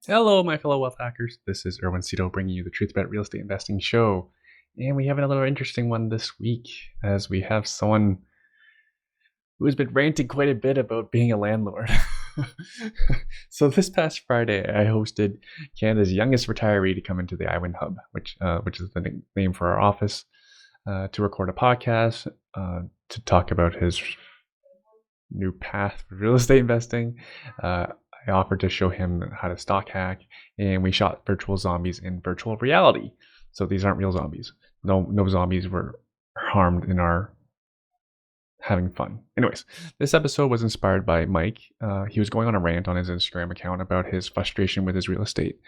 Hello, my fellow wealth hackers. This is Erwin Cito bringing you the Truth About Real Estate Investing show. And we have another interesting one this week as we have someone who has been ranting quite a bit about being a landlord. So this past Friday, I hosted Canada's youngest retiree to come into the iWIN Hub, which is the name for our office, to record a podcast, to talk about his new path for real estate investing. I offered to show him how to stock hack, and we shot virtual zombies in virtual reality. So these aren't real zombies. No zombies were harmed in our having fun. Anyways, this episode was inspired by Mike. He was going on a rant on his Instagram account about his frustration with his real estate,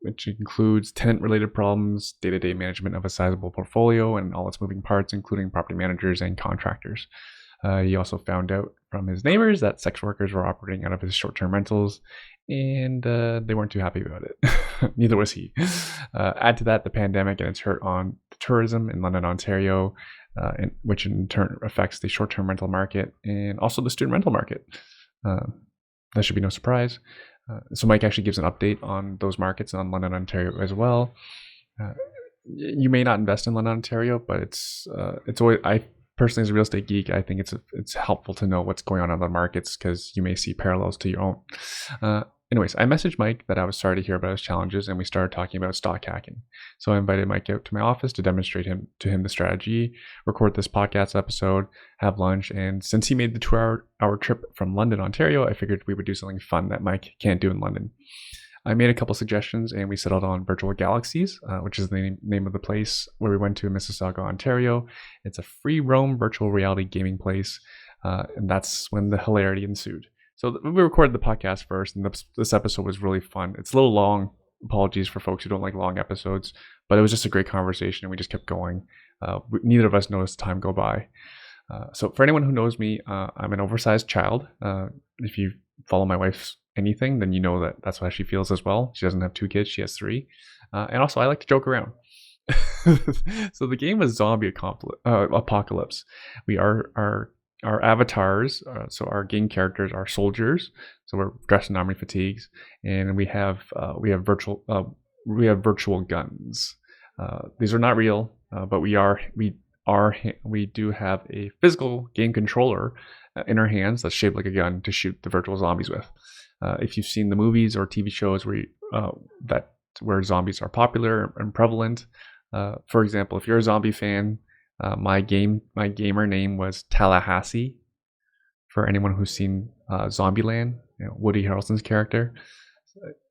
which includes tenant-related problems, day-to-day management of a sizable portfolio, and all its moving parts, including property managers and contractors. He also found out from his neighbors that sex workers were operating out of his short-term rentals, and they weren't too happy about it. Neither was he. Add to that the pandemic and its hurt on tourism in London, Ontario, which in turn affects the short-term rental market and also the student rental market. That should be no surprise. So Mike actually gives an update on those markets on London, Ontario as well. You may not invest in London, Ontario, but it's always, I personally, as a real estate geek, I think it's helpful to know what's going on in other markets because you may see parallels to your own. Anyways, I messaged Mike that I was sorry to hear about his challenges, and we started talking about stock hacking. So I invited Mike out to my office to demonstrate to him the strategy, record this podcast episode, have lunch, and since he made the 2-hour trip from London, Ontario, I figured we would do something fun that Mike can't do in London. I made a couple suggestions, and we settled on Virtual Galaxies, which is the name of the place where we went to in Mississauga, Ontario. It's a free roam virtual reality gaming place, and that's when the hilarity ensued. So we recorded the podcast first, and this episode was really fun. It's a little long. Apologies for folks who don't like long episodes, but it was just a great conversation, and we just kept going. Neither of us noticed time go by. So for anyone who knows me, I'm an oversized child. If you follow my wife's anything, then you know that that's how she feels as well. She doesn't have 2 kids, she has 3. And also, I like to joke around. So the game was Zombie Apocalypse. We are our avatars, so our game characters are soldiers. So we're dressed in army fatigues, and we have virtual guns. These are not real, but we do have a physical game controller in our hands that's shaped like a gun to shoot the virtual zombies with. If you've seen the movies or TV shows where zombies are popular and prevalent, for example, if you're a zombie fan, my gamer name was Tallahassee. For anyone who's seen Zombieland, Woody Harrelson's character,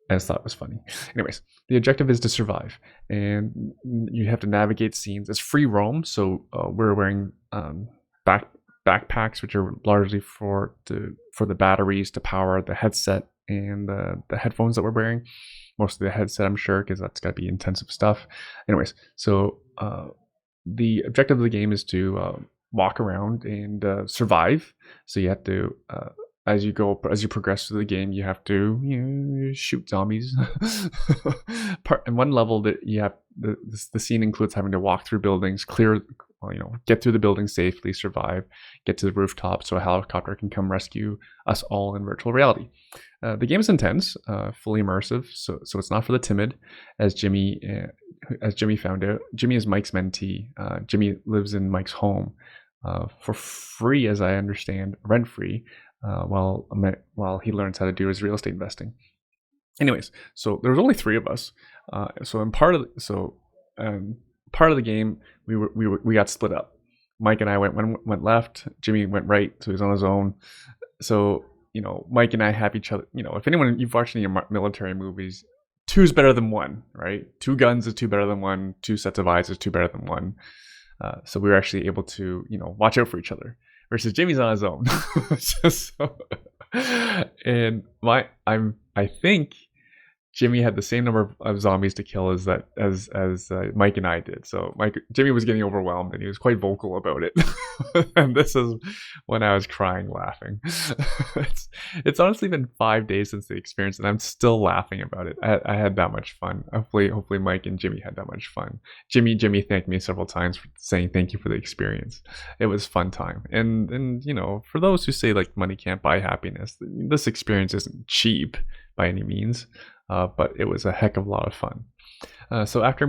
I just thought it was funny. Anyways, the objective is to survive, and you have to navigate scenes. It's free roam, so we're wearing backpacks, which are largely for the batteries to power the headset and the headphones that we're wearing. Mostly the headset, I'm sure, because that's got to be intensive stuff. Anyways, so the objective of the game is to walk around and survive. So you have to, as you progress through the game, you have to shoot zombies. And one level that you have, the scene includes having to walk through buildings, get through the building safely, survive, get to the rooftop so a helicopter can come rescue us all in virtual reality. The game is intense, fully immersive, so it's not for the timid, as Jimmy found out. Jimmy is Mike's mentee. Jimmy lives in Mike's home for free, as I understand, rent-free, while he learns how to do his real estate investing. Anyways, so there was only 3 of us. Part of the game, we got split up. Mike and I went left. Jimmy went right, so he's on his own. So Mike and I have each other. If you've watched any military movies, 2 is better than 1, right? 2 guns is 2 better than 1. 2 sets of eyes is 2 better than 1. So we were actually able to watch out for each other. Versus Jimmy's on his own. And I think Jimmy had the same number of zombies to kill as Mike and I did. So Jimmy was getting overwhelmed, and he was quite vocal about it. And this is when I was crying, laughing. It's honestly been 5 days since the experience, and I'm still laughing about it. I had that much fun. Hopefully Mike and Jimmy had that much fun. Jimmy thanked me several times for saying thank you for the experience. It was a fun time. And for those who say like money can't buy happiness, this experience isn't cheap by any means. but it was a heck of a lot of fun. So after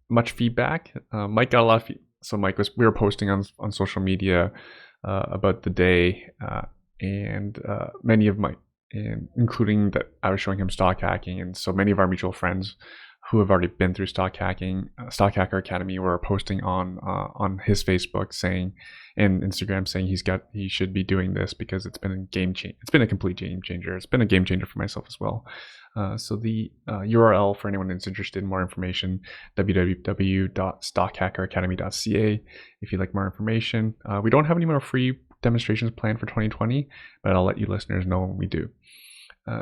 much feedback, Mike got a lot of so we were posting on social media about the day, and many of including that I was showing him stock hacking, and so many of our mutual friends who have already been through stock hacker academy, were posting on his Facebook and Instagram saying he should be doing this because it's been a it's been a complete game changer. It's been a game changer for myself as well. So the URL for anyone that's interested in more information, www.stockHackerAcademy.ca. If you'd like more information, we don't have any more free demonstrations planned for 2020, but I'll let you listeners know when we do.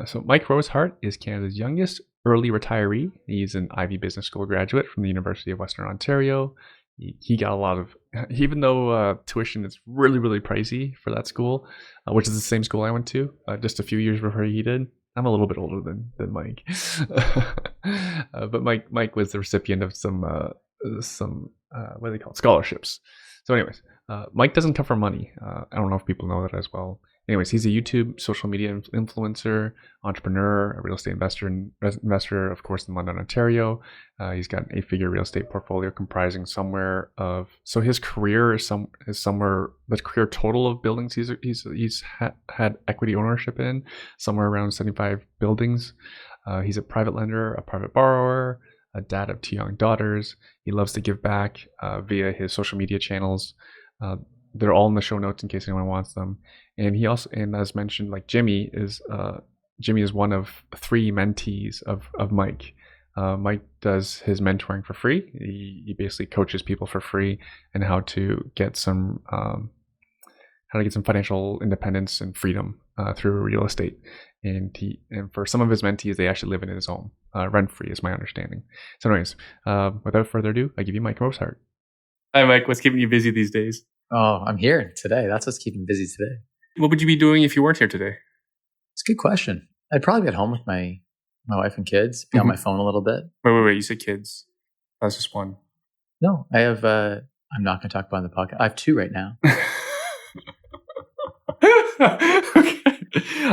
So Mike Rosehart is Canada's youngest early retiree. He's an Ivy Business School graduate from the University of Western Ontario. He got a lot of, even though tuition is really, really pricey for that school, which is the same school I went to just a few years before he did. I'm a little bit older than Mike. But Mike was the recipient of some what do they call it? Scholarships. So anyways, Mike doesn't come from money. I don't know if people know that as well. Anyways, he's a YouTube social media influencer, entrepreneur, a real estate investor, of course, in London, Ontario. He's got an 8-figure real estate portfolio comprising so his career is somewhere, the career total of buildings he's had equity ownership in, somewhere around 75 buildings. He's a private lender, a private borrower, a dad of 2 young daughters. He loves to give back via his social media channels. They're all in the show notes in case anyone wants them. And he also, and as mentioned, like Jimmy is one of 3 mentees of Mike. Mike does his mentoring for free. He basically coaches people for free and how to get some financial independence and freedom through real estate. And for some of his mentees, they actually live in his home, rent free, is my understanding. So, anyways, without further ado, I give you Mike Rosehart. Hi, Mike. What's keeping you busy these days? Oh, I'm here today. That's what's keeping me busy today. What would you be doing if you weren't here today? It's a good question. I'd probably be at home with my wife and kids, be on my phone a little bit. Wait. You said kids. That's just one. No, I have, I'm not going to talk about it on the podcast. I have 2 right now. Okay.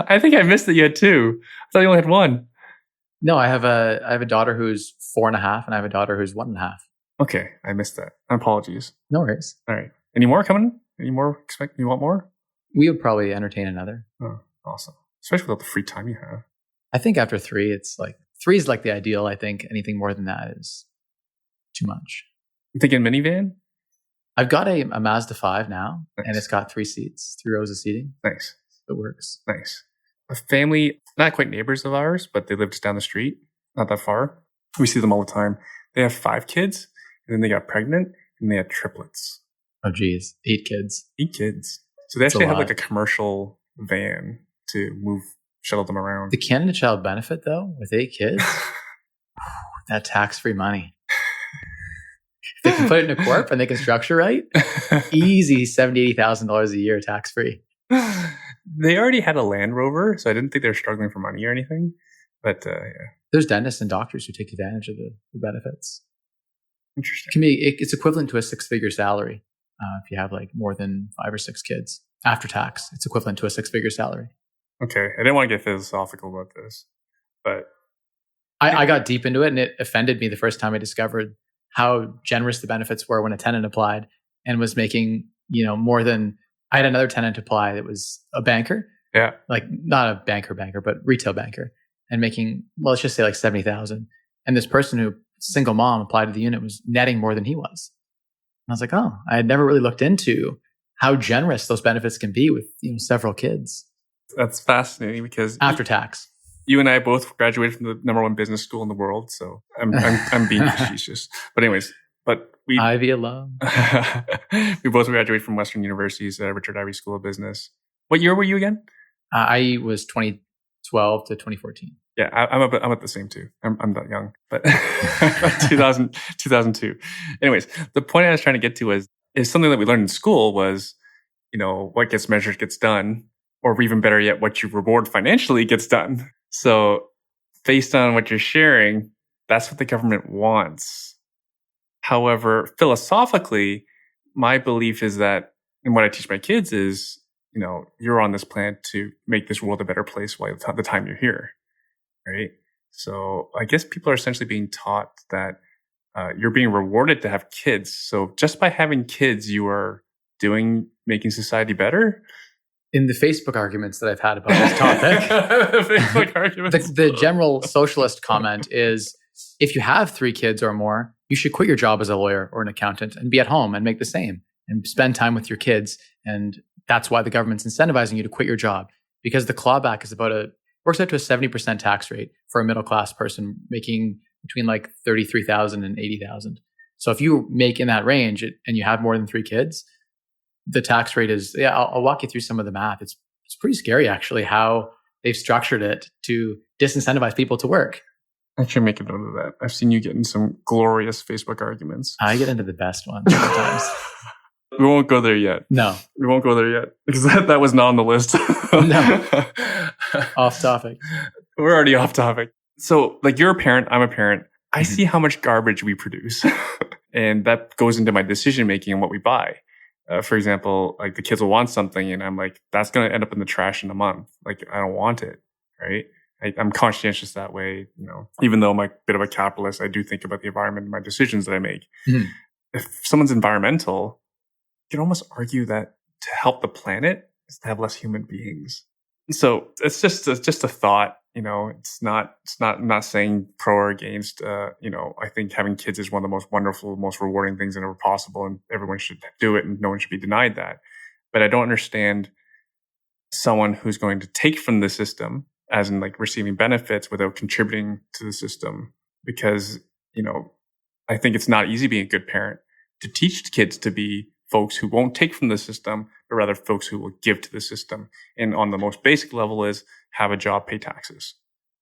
I think I missed that you had 2. I thought you only had 1. No, I have a daughter who's 4.5 and I have a daughter who's 1.5. Okay, I missed that. Apologies. No worries. All right. Any more coming? Any more? You want more? We would probably entertain another. Oh, awesome. Especially without the free time you have. I think after 3, it's like 3 is like the ideal. I think anything more than that is too much. You thinking minivan? I've got a Mazda 5 now, nice. And it's got 3 seats, 3 rows of seating. Nice. It works. Nice. A family, not quite neighbors of ours, but they live just down the street, not that far. We see them all the time. They have 5 kids, and then they got pregnant, and they had triplets. Oh, geez. 8 kids. 8 kids. So they actually have like a commercial van to shuttle them around. The Canada Child benefit, though, with 8 kids, that tax-free money. If they can put it in a corp and they can structure right, easy $70,000, $80,000 a year tax-free. They already had a Land Rover, so I didn't think they were struggling for money or anything. But yeah. There's dentists and doctors who take advantage of the benefits. Interesting. It's equivalent to a 6-figure salary if you have like more than 5 or 6 kids. After tax, it's equivalent to a 6-figure salary. Okay. I didn't want to get philosophical about this, but... I got deep into it, and it offended me the first time I discovered how generous the benefits were when a tenant applied and was making, more than... I had another tenant apply that was a banker. Yeah. Like not a banker, but retail banker, and making, well, let's just say like 70,000. And this person who, single mom, applied to the unit was netting more than he was. And I was like, oh, I had never really looked into how generous those benefits can be with, several kids. That's fascinating because after tax, you and I both graduated from the #1 business school in the world. So I'm being facetious. But anyways, we Ivy alum. We both graduated from Western University's Richard Ivey School of Business. What year were you again? I was 2012 to 2014. Yeah, I'm at the same too. I'm not young, but 2002. Anyways, the point I was trying to get to is something that we learned in school was, what gets measured gets done, or even better yet, what you reward financially gets done. So based on what you're sharing, that's what the government wants. However, philosophically, my belief is that, and what I teach my kids is, you're on this planet to make this world a better place while the time you're here, right? So I guess people are essentially being taught that you're being rewarded to have kids. So just by having kids, you are making society better. In the Facebook arguments that I've had about this topic, Facebook arguments. The general socialist comment is, if you have 3 kids or more, you should quit your job as a lawyer or an accountant and be at home and make the same and spend time with your kids. And that's why the government's incentivizing you to quit your job, because the clawback is works out to a 70% tax rate for a middle class person making between like 33,000 and 80,000. So if you make in that range and you have more than 3 kids, the tax rate is, I'll walk you through some of the math. It's pretty scary actually how they've structured it to disincentivize people to work. I should make a note of that. I've seen you get in some glorious Facebook arguments. I get into the best ones sometimes. We won't go there yet. No. We won't go there yet because that was not on the list. No. Off topic. We're already off topic. So like you're a parent, I'm a parent. I see how much garbage we produce. And that goes into my decision making and what we buy. For example, like the kids will want something and I'm like, that's going to end up in the trash in a month. Like I don't want it. Right. I'm conscientious that way. Even though I'm a bit of a capitalist, I do think about the environment and my decisions that I make. Mm-hmm. If someone's environmental, you can almost argue that to help the planet is to have less human beings. So it's just a thought. It's not I'm not saying pro or against. I think having kids is one of the most wonderful, most rewarding things that ever possible, and everyone should do it, and no one should be denied that. But I don't understand someone who's going to take from the system, as in like receiving benefits without contributing to the system, because I think it's not easy being a good parent to teach kids to be folks who won't take from the system, but rather folks who will give to the system. And on the most basic level is have a job, pay taxes.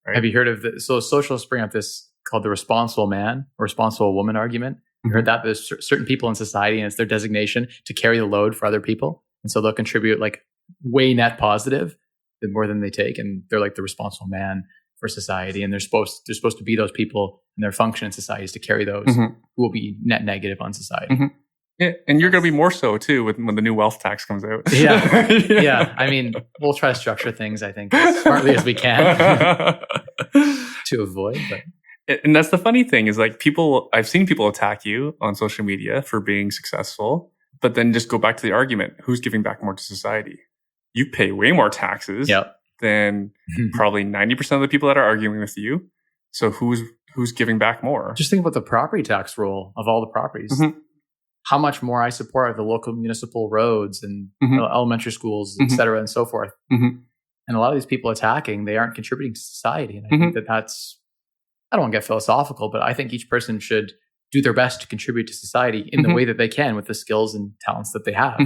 Right? Have you heard of so socialists bring up this called the responsible man or responsible woman argument? You heard that there's certain people in society and it's their designation to carry the load for other people. And so they'll contribute like way net positive more than they take. And they're like the responsible man for society. And they're supposed to be those people, and their function in society is to carry those who will be net negative on society. Mm-hmm. Yeah, and you're going to be more so too when the new wealth tax comes out. Yeah. Yeah. I mean, we'll try to structure things, I think, as smartly as we can to avoid. But. And that's the funny thing is like I've seen people attack you on social media for being successful, but then just go back to the argument. Who's giving back more to society? You pay way more taxes than probably 90% of the people that are arguing with you. So who's giving back more? Just think about the property tax roll of all the properties. Mm-hmm. How much more I support the local municipal roads and elementary schools, et cetera, and so forth. Mm-hmm. And a lot of these people attacking, they aren't contributing to society. And I think that's, I don't want to get philosophical, but I think each person should do their best to contribute to society in the way that they can with the skills and talents that they have.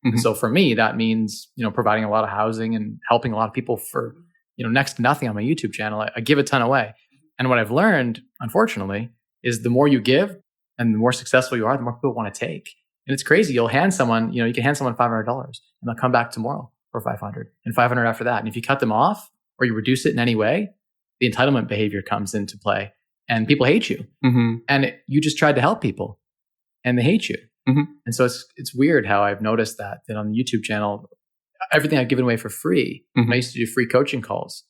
And so for me, that means, providing a lot of housing and helping a lot of people for, next to nothing on my YouTube channel. I give a ton away. And what I've learned, unfortunately, is the more you give, and the more successful you are, the more people want to take. And it's crazy. You'll hand someone, you can hand someone $500 and they'll come back tomorrow for 500 and 500 after that. And if you cut them off or you reduce it in any way, the entitlement behavior comes into play and people hate you. Mm-hmm. And you just tried to help people and they hate you. Mm-hmm. And so it's weird how I've noticed that on the YouTube channel, everything I've given away for free, I used to do free coaching calls,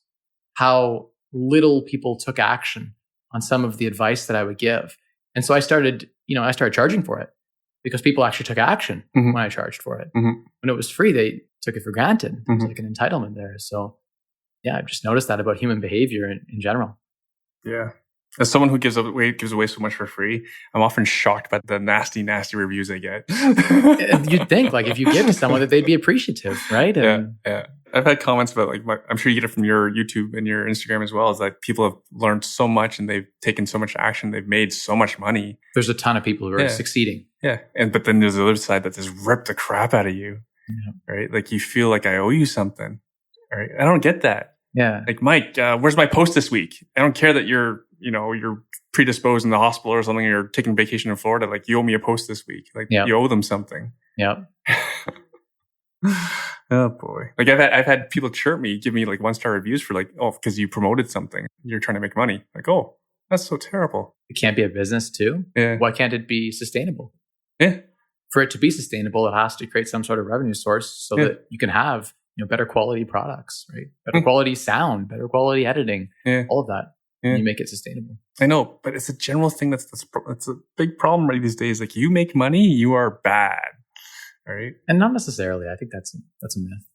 how little people took action on some of the advice that I would give. And so I started charging for it because people actually took action when I charged for it. Mm-hmm. When it was free, they took it for granted. There's like an entitlement there. So yeah, I've just noticed that about human behavior in general. Yeah. As someone who gives away so much for free, I'm often shocked by the nasty, nasty reviews I get. You'd think like if you give to someone that they'd be appreciative, right? Yeah. I've had comments about I'm sure you get it from your YouTube and your Instagram as well. Is like people have learned so much and they've taken so much action. They've made so much money. There's a ton of people who are succeeding. Yeah. But then there's the other side that just ripped the crap out of you. Yeah. Right. Like you feel like I owe you something. Right. I don't get that. Yeah. Like, Mike, where's my post this week? I don't care that you're predisposed in the hospital or something, or you're taking vacation in Florida. Like, you owe me a post this week. Like, you owe them something. Yep. Oh boy. Like I've had people chirp me, give me like 1-star reviews for like, oh, because you promoted something. You're trying to make money. Like, oh, that's so terrible. It can't be a business too. Yeah. Why can't it be sustainable? Yeah. for it to be sustainable, it has to create some sort of revenue source so that you can have better quality products, right? Better quality sound, better quality editing, all of that. And you make it sustainable. I know, but it's a general thing that's a big problem right these days. Like, you make money, you are bad, right? And not necessarily. I think that's a myth.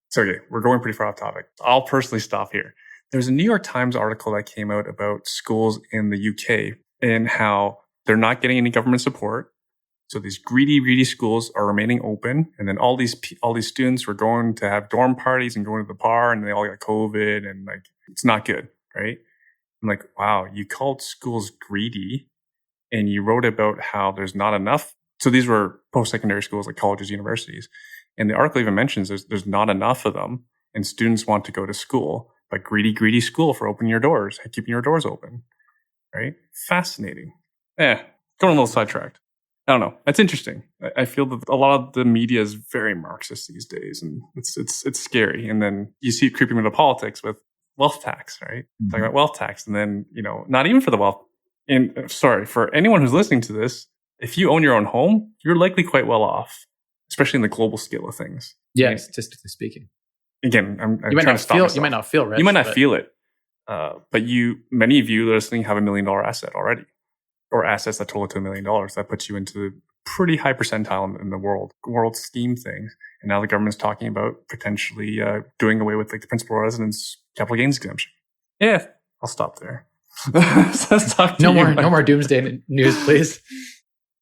So, okay, we're going pretty far off topic. I'll personally stop here. There's a New York Times article that came out about schools in the UK and how they're not getting any government support. So these greedy schools are remaining open, and then all these students were going to have dorm parties and going to the bar, and they all got COVID, and like, it's not good, right? I'm like, wow, you called schools greedy, and you wrote about how there's not enough. So these were post-secondary schools like colleges, universities, and the article even mentions there's not enough of them, and students want to go to school, but greedy school for opening your doors, keeping your doors open, right? Fascinating. Going a little sidetracked. I don't know. That's interesting. I feel that a lot of the media is very Marxist these days, and it's scary. And then you see it creeping into politics with wealth tax, right? Mm-hmm. Talking about wealth tax, and then not even for the wealth. And sorry for anyone who's listening to this, if you own your own home, you're likely quite well off, especially in the global scale of things. Yeah, right? Statistically speaking. Again, I'm you might trying not to stop feel. myself. You might not feel rich. You might not feel it, but many of you listening have $1 million asset already, or assets that total to $1 million. That puts you into the pretty high percentile in the world scheme things. And now the government's talking about potentially doing away with like the principal residence capital gains exemption. Yeah, I'll stop there. So let's talk to no more doomsday news, please.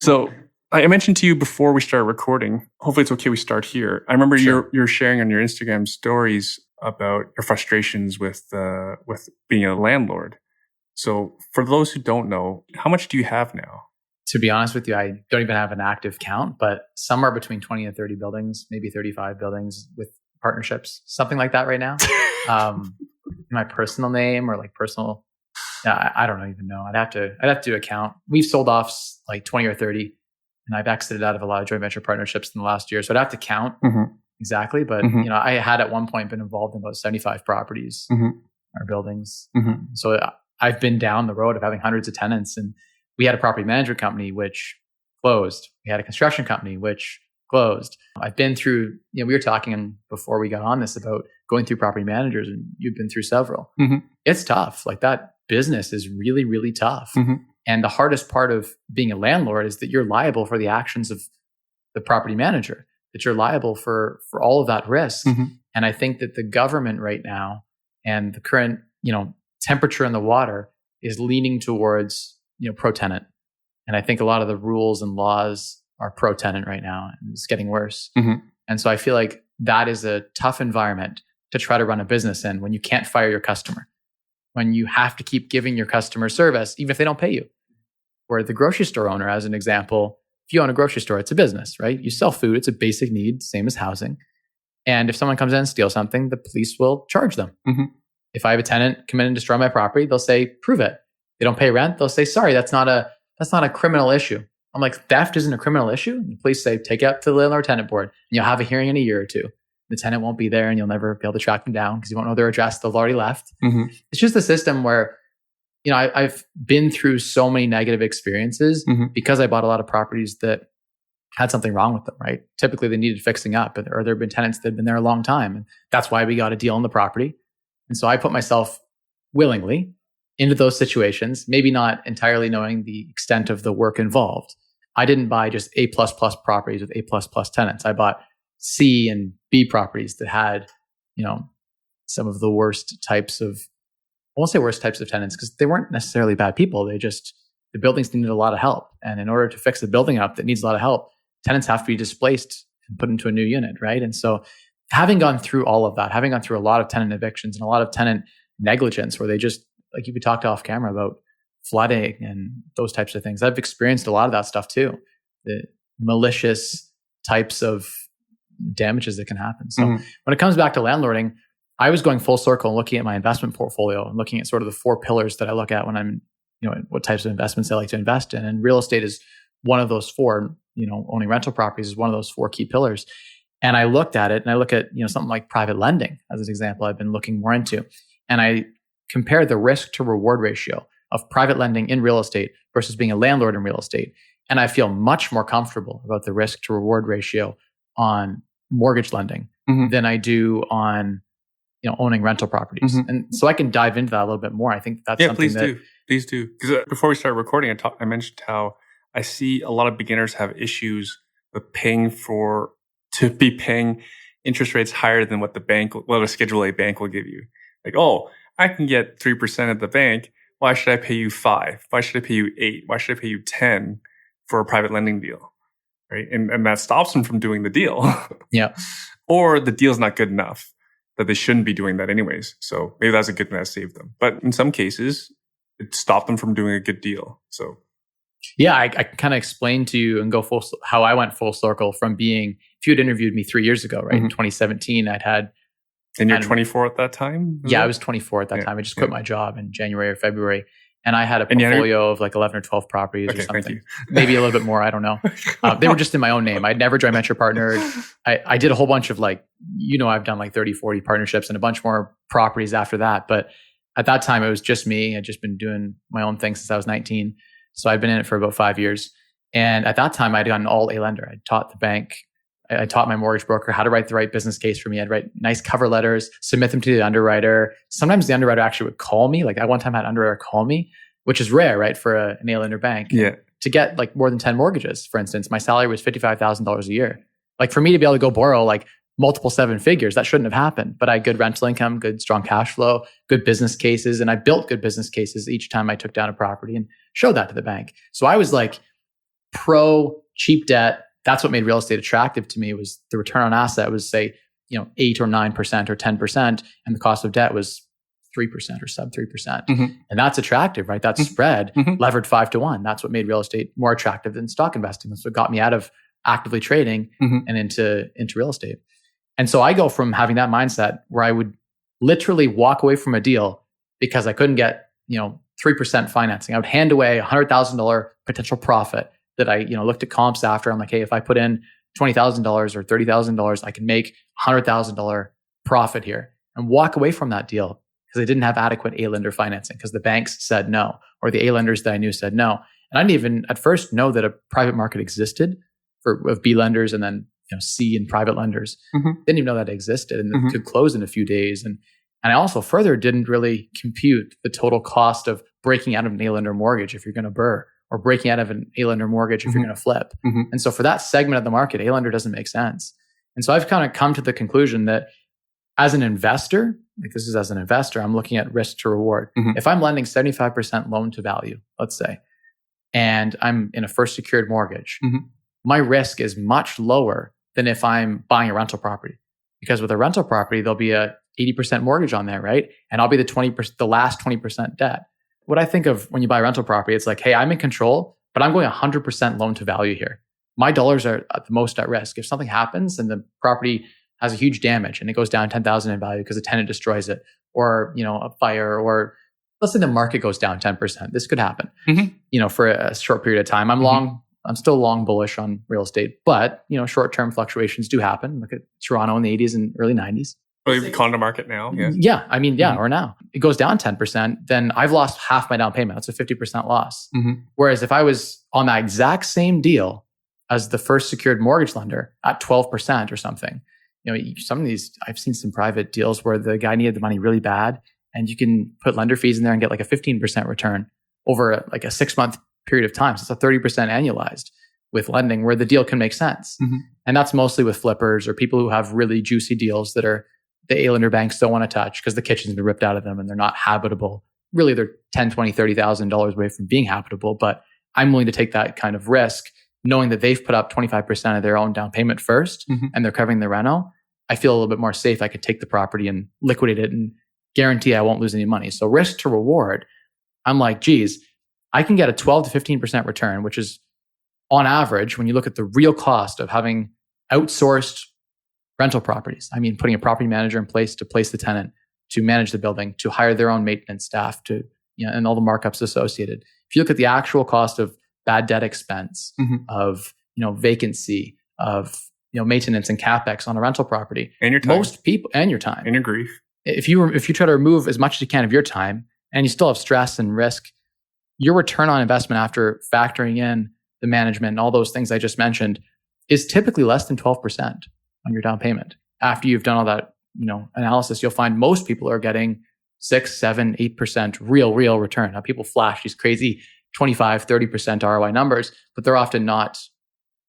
So I mentioned to you before we started recording, hopefully it's okay we start here. I remember you're sharing on your Instagram stories about your frustrations with being a landlord. So for those who don't know, how much do you have now? To be honest with you, I don't even have an active count, but somewhere between 20 and 30 buildings, maybe 35 buildings with partnerships, something like that right now. My personal name or like personal, I don't even know. I'd have to do a count. We've sold off like 20 or 30, and I've exited out of a lot of joint venture partnerships in the last year. So I'd have to count exactly. But I had at one point been involved in about 75 properties or buildings. So I've been down the road of having hundreds of tenants, and we had a property management company which closed. We had a construction company which closed. I've been through, we were talking before we got on this about going through property managers, and you've been through several. It's tough. Like, that business is really, really tough. And the hardest part of being a landlord is that you're liable for the actions of the property manager, that you're liable for all of that risk. And I think that the government right now and the current, temperature in the water is leaning towards, pro-tenant. And I think a lot of the rules and laws are pro-tenant right now, and it's getting worse. And so I feel like that is a tough environment to try to run a business in, when you can't fire your customer, when you have to keep giving your customer service, even if they don't pay you. Where the grocery store owner, as an example, if you own a grocery store, it's a business, right? You sell food, it's a basic need, same as housing. And if someone comes in and steals something, the police will charge them. If I have a tenant come in and destroy my property, they'll say, prove it. They don't pay rent, they'll say, sorry, that's not a criminal issue. I'm like, theft isn't a criminal issue? And the police say, take it up to the landlord tenant board, and you'll have a hearing in a year or two. The tenant won't be there, and you'll never be able to track them down because you won't know their address. They've already left. It's just a system where, I've been through so many negative experiences because I bought a lot of properties that had something wrong with them, right? Typically they needed fixing up, or there have been tenants that had been there a long time. And that's why we got a deal on the property. And so I put myself willingly into those situations, maybe not entirely knowing the extent of the work involved. I didn't buy just A++ properties with A++ tenants. I bought C and B properties that had, some of the worst types of, I won't say worst types of tenants because they weren't necessarily bad people. The buildings needed a lot of help. And in order to fix the building up that needs a lot of help, tenants have to be displaced and put into a new unit, right? And so having gone through all of that, having gone through a lot of tenant evictions and a lot of tenant negligence where they just, like you could talk to off camera about flooding and those types of things. I've experienced a lot of that stuff too. The malicious types of damages that can happen. So when it comes back to landlording, I was going full circle and looking at my investment portfolio and looking at sort of the 4 pillars that I look at when I'm, what types of investments I like to invest in. And real estate is one of those 4, owning rental properties is one of those 4 key pillars. And I looked at it, and I look at, something like private lending as an example I've been looking more into. And I compare the risk to reward ratio of private lending in real estate versus being a landlord in real estate. And I feel much more comfortable about the risk to reward ratio on mortgage lending than I do on owning rental properties. And so I can dive into that a little bit more. I think that's something please do. Because before we started recording, I mentioned how I see a lot of beginners have issues with to be paying interest rates higher than what a Schedule A bank will give you. Like, oh, I can get 3% at the bank. Why should I pay you 5? Why should I pay you 8? Why should I pay you 10 for a private lending deal? Right. And that stops them from doing the deal. Yeah. Or the deal's not good enough that they shouldn't be doing that anyways. So maybe that's a good thing that saved them. But in some cases, it stopped them from doing a good deal. So yeah, I kind of explained to you and how I went full circle from being, if you had interviewed me 3 years ago, right? In 2017, And you're 24 at that time? Yeah, I was 24 at that time. I just quit my job in January or February. And I had a portfolio of like 11 or 12 properties or something. Maybe a little bit more. I don't know. They were just in my own name. I'd never joint venture partnered. I did a whole bunch of I've done like 30, 40 partnerships and a bunch more properties after that. But at that time, it was just me. I'd just been doing my own thing since I was 19. So I'd been in it for about 5 years. And at that time, I'd gotten all A lender. I taught the bank. I taught my mortgage broker how to write the right business case for me. I'd write nice cover letters, submit them to the underwriter. Sometimes the underwriter actually would call me. Like I one time had an underwriter call me, which is rare, right? For an A lender bank. Yeah. To get like more than 10 mortgages, for instance, my salary was $55,000 a year. Like for me to be able to go borrow like multiple 7 figures, that shouldn't have happened. But I had good rental income, good strong cash flow, good business cases. And I built good business cases each time I took down a property and showed that to the bank. So I was like pro cheap debt. That's what made real estate attractive to me, was the return on asset was say, 8 or 9% or 10%. And the cost of debt was 3% or sub 3%. And that's attractive, right? That's spread levered 5 to 1. That's what made real estate more attractive than stock investing. That's what got me out of actively trading and into real estate. And so I go from having that mindset where I would literally walk away from a deal because I couldn't get, 3% financing. I would hand away $100,000 potential profit that I, looked at comps after. I'm like, hey, if I put in $20,000 or $30,000, I can make $100,000 profit here, and walk away from that deal because I didn't have adequate A-lender financing because the banks said no, or the A-lenders that I knew said no. And I didn't even at first know that a private market existed of B lenders and then C and private lenders. Didn't even know that existed, and it could close in a few days. And I also further didn't really compute the total cost of breaking out of an A-lender mortgage if you're going to BRRRR, or breaking out of an A-lender mortgage if you're going to flip. And so for that segment of the market, A-lender doesn't make sense. And so I've kind of come to the conclusion that as an investor, I'm looking at risk to reward. If I'm lending 75% loan to value, let's say, and I'm in a first secured mortgage, my risk is much lower than if I'm buying a rental property. Because with a rental property, there'll be a 80% mortgage on there, right? And I'll be the last 20% debt. What I think of when you buy a rental property, it's like, hey, I'm in control, but I'm going 100% loan to value here. My dollars are at the most at risk. If something happens and the property has a huge damage and it goes down 10,000 in value because a tenant destroys it, or a fire, or let's say the market goes down 10%, this could happen. For a short period of time. I'm still long bullish on real estate, but short-term fluctuations do happen. Look at Toronto in the 80s and early 90s. The condo market now. Or now it goes down 10%, then I've lost half my down payment. That's a 50% loss. Whereas if I was on that exact same deal as the first secured mortgage lender at 12% or something, some of these, I've seen some private deals where the guy needed the money really bad, and you can put lender fees in there and get like a 15% return over like a 6-month period of time. So it's a 30% annualized with lending, where the deal can make sense. And that's mostly with flippers or people who have really juicy deals that are the A-lender banks don't want to touch because the kitchen's been ripped out of them and they're not habitable. Really, they're $10,000, $20,000, $30,000 away from being habitable. But I'm willing to take that kind of risk, knowing that they've put up 25% of their own down payment first and they're covering the reno. I feel a little bit more safe. I could take the property and liquidate it and guarantee I won't lose any money. So risk to reward, I'm like, geez, I can get a 12 to 15% return, which is on average, when you look at the real cost of having outsourced rental properties. I mean, putting a property manager in place to place the tenant, to manage the building, to hire their own maintenance staff, and all the markups associated. If you look at the actual cost of bad debt expense, of vacancy, of maintenance and capex on a rental property, and your time, most people, and your time, and your grief. If you try to remove as much as you can of your time, and you still have stress and risk, your return on investment after factoring in the management, and all those things I just mentioned is typically less than 12% on your down payment. After you've done all that, analysis, you'll find most people are getting 6, 7, 8% real return. Now people flash these crazy 25, 30% ROI numbers, but they're often not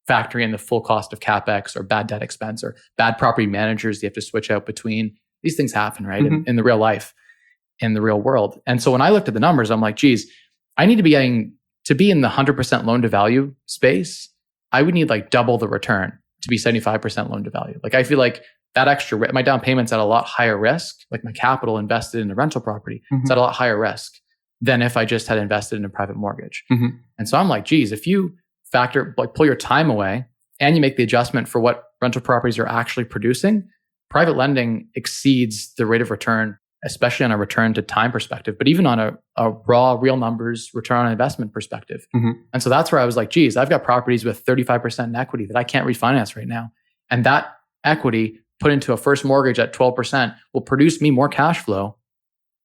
factoring in the full cost of CapEx or bad debt expense or bad property managers you have to switch out between. These things happen, right? In the real life, in the real world. And so when I looked at the numbers, I'm like, geez, I need to be in the 100% loan to value space. I would need like double the return to be 75% loan to value. Like I feel like that extra, my down payment's at a lot higher risk. Like my capital invested in a rental property, it's at a lot higher risk than if I just had invested in a private mortgage. And so I'm like, geez, if you pull your time away and you make the adjustment for what rental properties are actually producing, private lending exceeds the rate of return, especially on a return to time perspective, but even on a raw, real numbers, return on investment perspective. And so that's where I was like, geez, I've got properties with 35% in equity that I can't refinance right now. And that equity put into a first mortgage at 12% will produce me more cash flow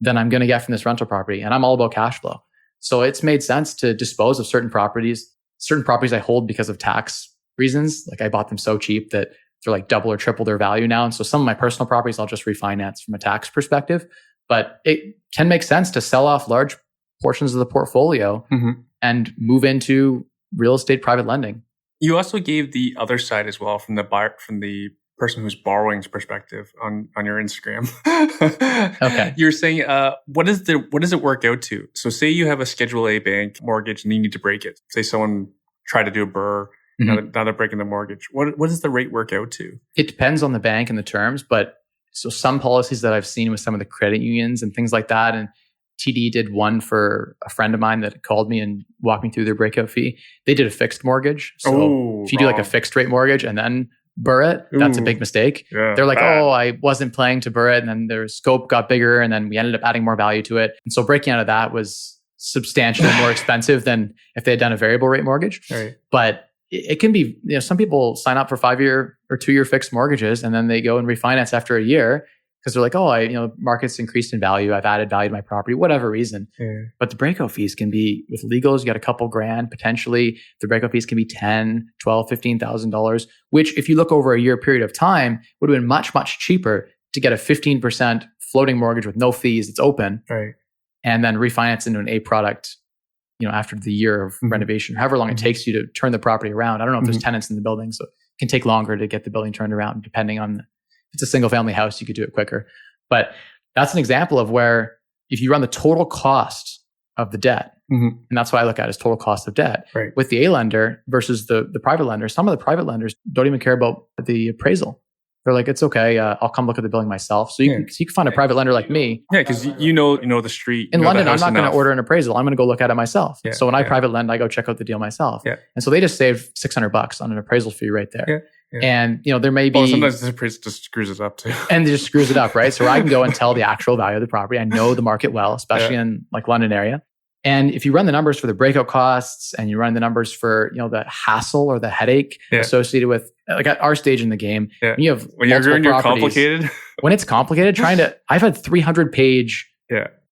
than I'm going to get from this rental property. And I'm all about cash flow. So it's made sense to dispose of certain properties I hold because of tax reasons. Like I bought them so cheap that they're like double or triple their value now. And so some of my personal properties I'll just refinance from a tax perspective. But it can make sense to sell off large portions of the portfolio and move into real estate private lending. You also gave the other side as well from the person who's borrowing's perspective on your Instagram. Okay. You're saying, what does it work out to? So say you have a Schedule A bank mortgage and you need to break it. Say someone tried to do a BRRRR, now they're breaking the mortgage. What does the rate work out to? It depends on the bank and the terms, but so some policies that I've seen with some of the credit unions and things like that, and TD did one for a friend of mine that called me and walked me through their breakout fee. They did a fixed mortgage. So if you do like a fixed rate mortgage and then BRRRR it, that's a big mistake. Yeah, they're like, I wasn't planning to BRRRR it, and then their scope got bigger, and then we ended up adding more value to it. And so breaking out of that was substantially more expensive than if they had done a variable rate mortgage. Right. But it can be, some people sign up for 5-year or 2-year fixed mortgages, and then they go and refinance after a year because they're like, market's increased in value. I've added value to my property, whatever reason. Yeah. But the breakout fees can be, with legals, you got a couple grand potentially. The breakout fees can be $10,000, $12,000, $15,000, which if you look over a year period of time, would have been much, much cheaper to get a 15% floating mortgage with no fees. It's open. Right. And then refinance into an A product, after the year of renovation, however long it takes you to turn the property around. I don't know if there's tenants in the building, so it can take longer to get the building turned around, depending on if it's a single family house, you could do it quicker. But that's an example of where if you run the total cost of the debt, and that's what I look at as total cost of debt, right, with the A lender versus the private lender, some of the private lenders don't even care about the appraisal. They're like, it's okay, I'll come look at the building myself. So you can find a private lender like me. Yeah, because you know the street. In London, I'm not going to order an appraisal. I'm going to go look at it myself. Yeah, so when I private lend, I go check out the deal myself. Yeah. And so they just save $600 on an appraisal fee right there. Yeah. Yeah. And there may be sometimes the appraisal just screws it up too. And it just screws it up, right? So I can go and tell the actual value of the property. I know the market well, especially in like London area. And if you run the numbers for the breakout costs and you run the numbers for, the hassle or the headache associated with, like at our stage in the game, when you have when you're complicated, when it's complicated, I've had 300 page,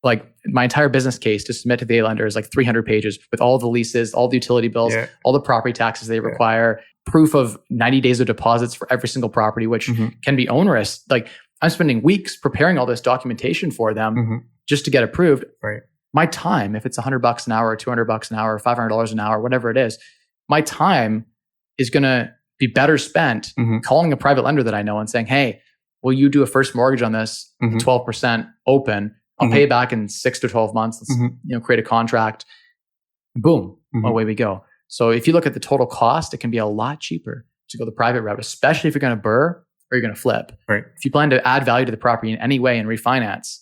like my entire business case to submit to the A lender is like 300 pages with all the leases, all the utility bills, all the property taxes they require, proof of 90 days of deposits for every single property, which can be onerous. Like I'm spending weeks preparing all this documentation for them just to get approved. Right. My time, if it's $100 an hour or $200 an hour or $500 an hour, whatever it is, my time is going to be better spent calling a private lender that I know and saying, hey, will you do a first mortgage on this, 12% open? I'll pay it back in 6 to 12 months. Let's create a contract. Boom, away we go. So if you look at the total cost, it can be a lot cheaper to go the private route, especially if you're going to BRRRR or you're going to flip. Right. If you plan to add value to the property in any way and refinance,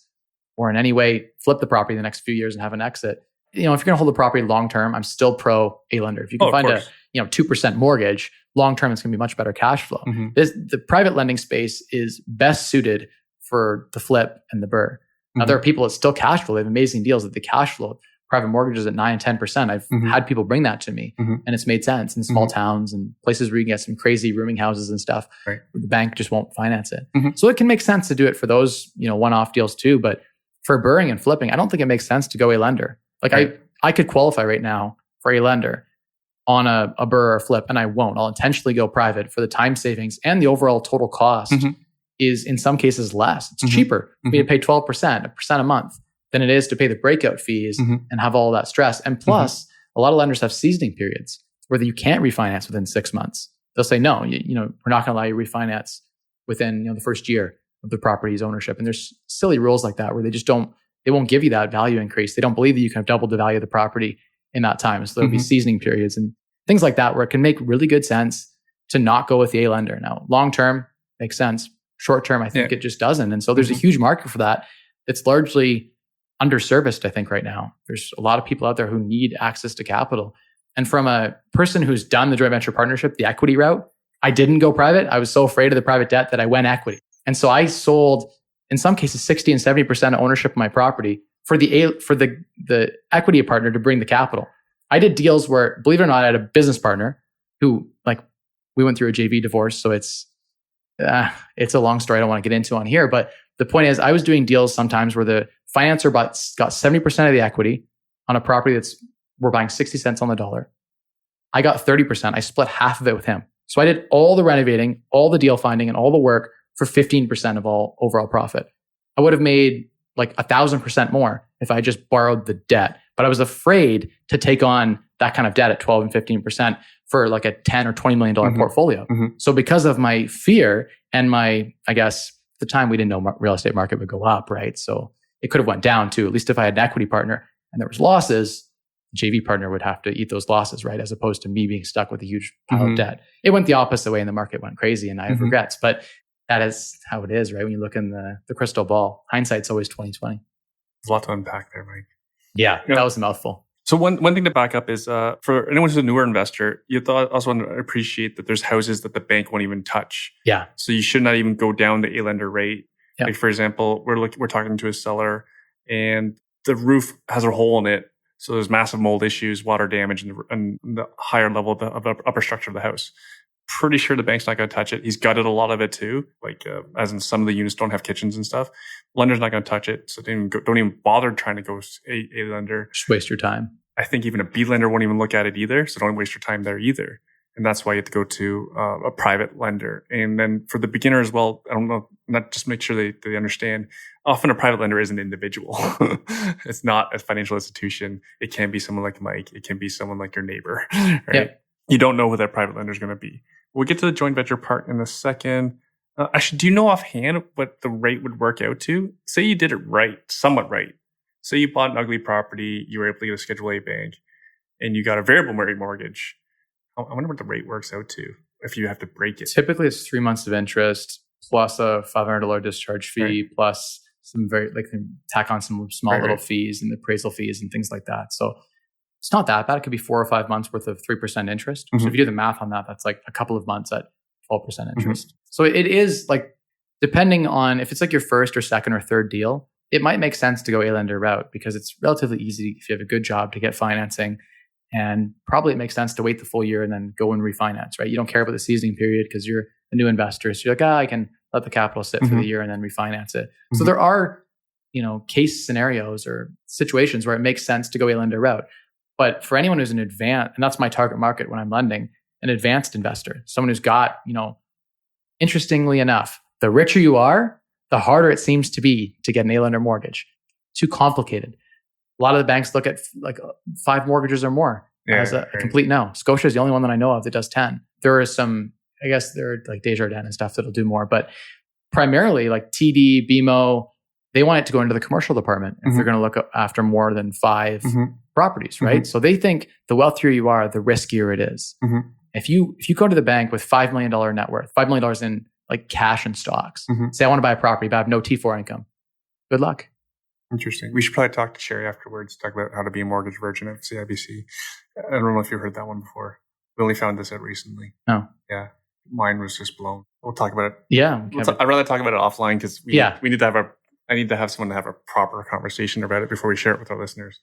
or in any way flip the property in the next few years and have an exit. If you're going to hold the property long term, I'm still pro A lender. If you can find a 2% mortgage, long term it's going to be much better cash flow. The private lending space is best suited for the flip and the BRRRR. Now there are people that still cash flow. They have amazing deals at the cash flow. Private mortgages at 9 and 10%. I've had people bring that to me, and it's made sense in small towns and places where you can get some crazy rooming houses and stuff. Right. The bank just won't finance it. So it can make sense to do it for those one-off deals too, but for BRRRRing and flipping, I don't think it makes sense to go A lender. Like I could qualify right now for A lender on a BRRRR or flip, and I won't. I'll intentionally go private for the time savings, and the overall total cost is in some cases less. It's cheaper for me to pay 12%, a percent a month, than it is to pay the breakout fees and have all that stress. And plus, a lot of lenders have seasoning periods where you can't refinance within 6 months. They'll say, no, we're not going to allow you to refinance within the first year of the property's ownership. And there's silly rules like that where they won't give you that value increase. They don't believe that you can have doubled the value of the property in that time. So there'll be seasoning periods and things like that where it can make really good sense to not go with the A lender. Now, long term makes sense. Short term, I think it just doesn't. And so there's a huge market for that. It's largely underserviced, I think, right now. There's a lot of people out there who need access to capital. And from a person who's done the joint venture partnership, the equity route, I didn't go private. I was so afraid of the private debt that I went equity. And so I sold, in some cases, 60 and 70% of ownership of my property for the equity partner to bring the capital. I did deals where, believe it or not, I had a business partner who, we went through a JV divorce. So it's a long story I don't want to get into on here. But the point is, I was doing deals sometimes where the financer got 70% of the equity on a property we're buying 60 cents on the dollar. I got 30%. I split half of it with him. So I did all the renovating, all the deal finding, and all the work for 15% of all overall profit. I would have made 1,000% more if I just borrowed the debt. But I was afraid to take on that kind of debt at 12 and 15% for a $10 or $20 million portfolio. So because of my fear and I guess at the time we didn't know real estate market would go up, right? So it could have went down too. At least if I had an equity partner and there was losses, the JV partner would have to eat those losses, right? As opposed to me being stuck with a huge pile of debt. It went the opposite way and the market went crazy and I have regrets. But that is how it is, right? When you look in the crystal ball, hindsight's always 20/20. There's a lot to unpack there, Mike. Yeah, that was a mouthful. So one thing to back up is for anyone who's a newer investor, you also want to appreciate that there's houses that the bank won't even touch. Yeah. So you should not even go down the A lender rate. Yeah. Like for example, we're talking to a seller and the roof has a hole in it. So there's massive mold issues, water damage, and the higher level of the upper structure of the house. Pretty sure the bank's not going to touch it. He's gutted a lot of it too. As in some of the units don't have kitchens and stuff. Lender's not going to touch it. So don't even bother trying to go A lender. Just waste your time. I think even a B lender won't even look at it either. So don't waste your time there either. And that's why you have to go to a private lender. And then for the beginner as well, I don't know, not just make sure they understand. Often a private lender is an individual. It's not a financial institution. It can be someone like Mike. It can be someone like your neighbor. Right? Yeah. You don't know who that private lender is going to be. We'll get to the joint venture part in a second. Actually, do you know offhand what the rate would work out to? Say you did it right, somewhat right. Say you bought an ugly property, you were able to get a Schedule A bank, and you got a variable rate mortgage. I wonder what the rate works out to if you have to break it. Typically, it's 3 months of interest plus a $500 discharge fee plus some tack on some small little fees and appraisal fees and things like that. So it's not that bad. It could be 4 or 5 months worth of 3% interest. So if you do the math on that, that's a couple of months at 12% interest. So it is depending on if it's your first or second or third deal, it might make sense to go A lender route because it's relatively easy if you have a good job to get financing. And probably it makes sense to wait the full year and then go and refinance, right? You don't care about the seasoning period because you're a new investor. So you're I can let the capital sit for the year and then refinance it. So there are, case scenarios or situations where it makes sense to go A lender route. But for anyone who's an advanced, and that's my target market when I'm lending, an advanced investor, someone who's got, interestingly enough, the richer you are, the harder it seems to be to get an A lender mortgage. Too complicated. A lot of the banks look at 5 mortgages or more as a complete no. Scotia is the only one that I know of that does 10. There are some, I guess there are Desjardins and stuff that'll do more, but primarily TD, BMO, they want it to go into the commercial department if they're going to look after more than 5 properties, right? So they think the wealthier you are, the riskier it is. If you go to the bank with $5 million net worth, $5 million in cash and stocks, say I want to buy a property, but I have no T4 income. Good luck. Interesting. We should probably talk to Sherry afterwards, talk about how to be a mortgage virgin at CIBC. I don't know if you've heard that one before. We only found this out recently. Oh. Yeah. Mine was just blown. We'll talk about it. Yeah. I'd rather talk about it offline because we need to have I need to have someone to have a proper conversation about it before we share it with our listeners.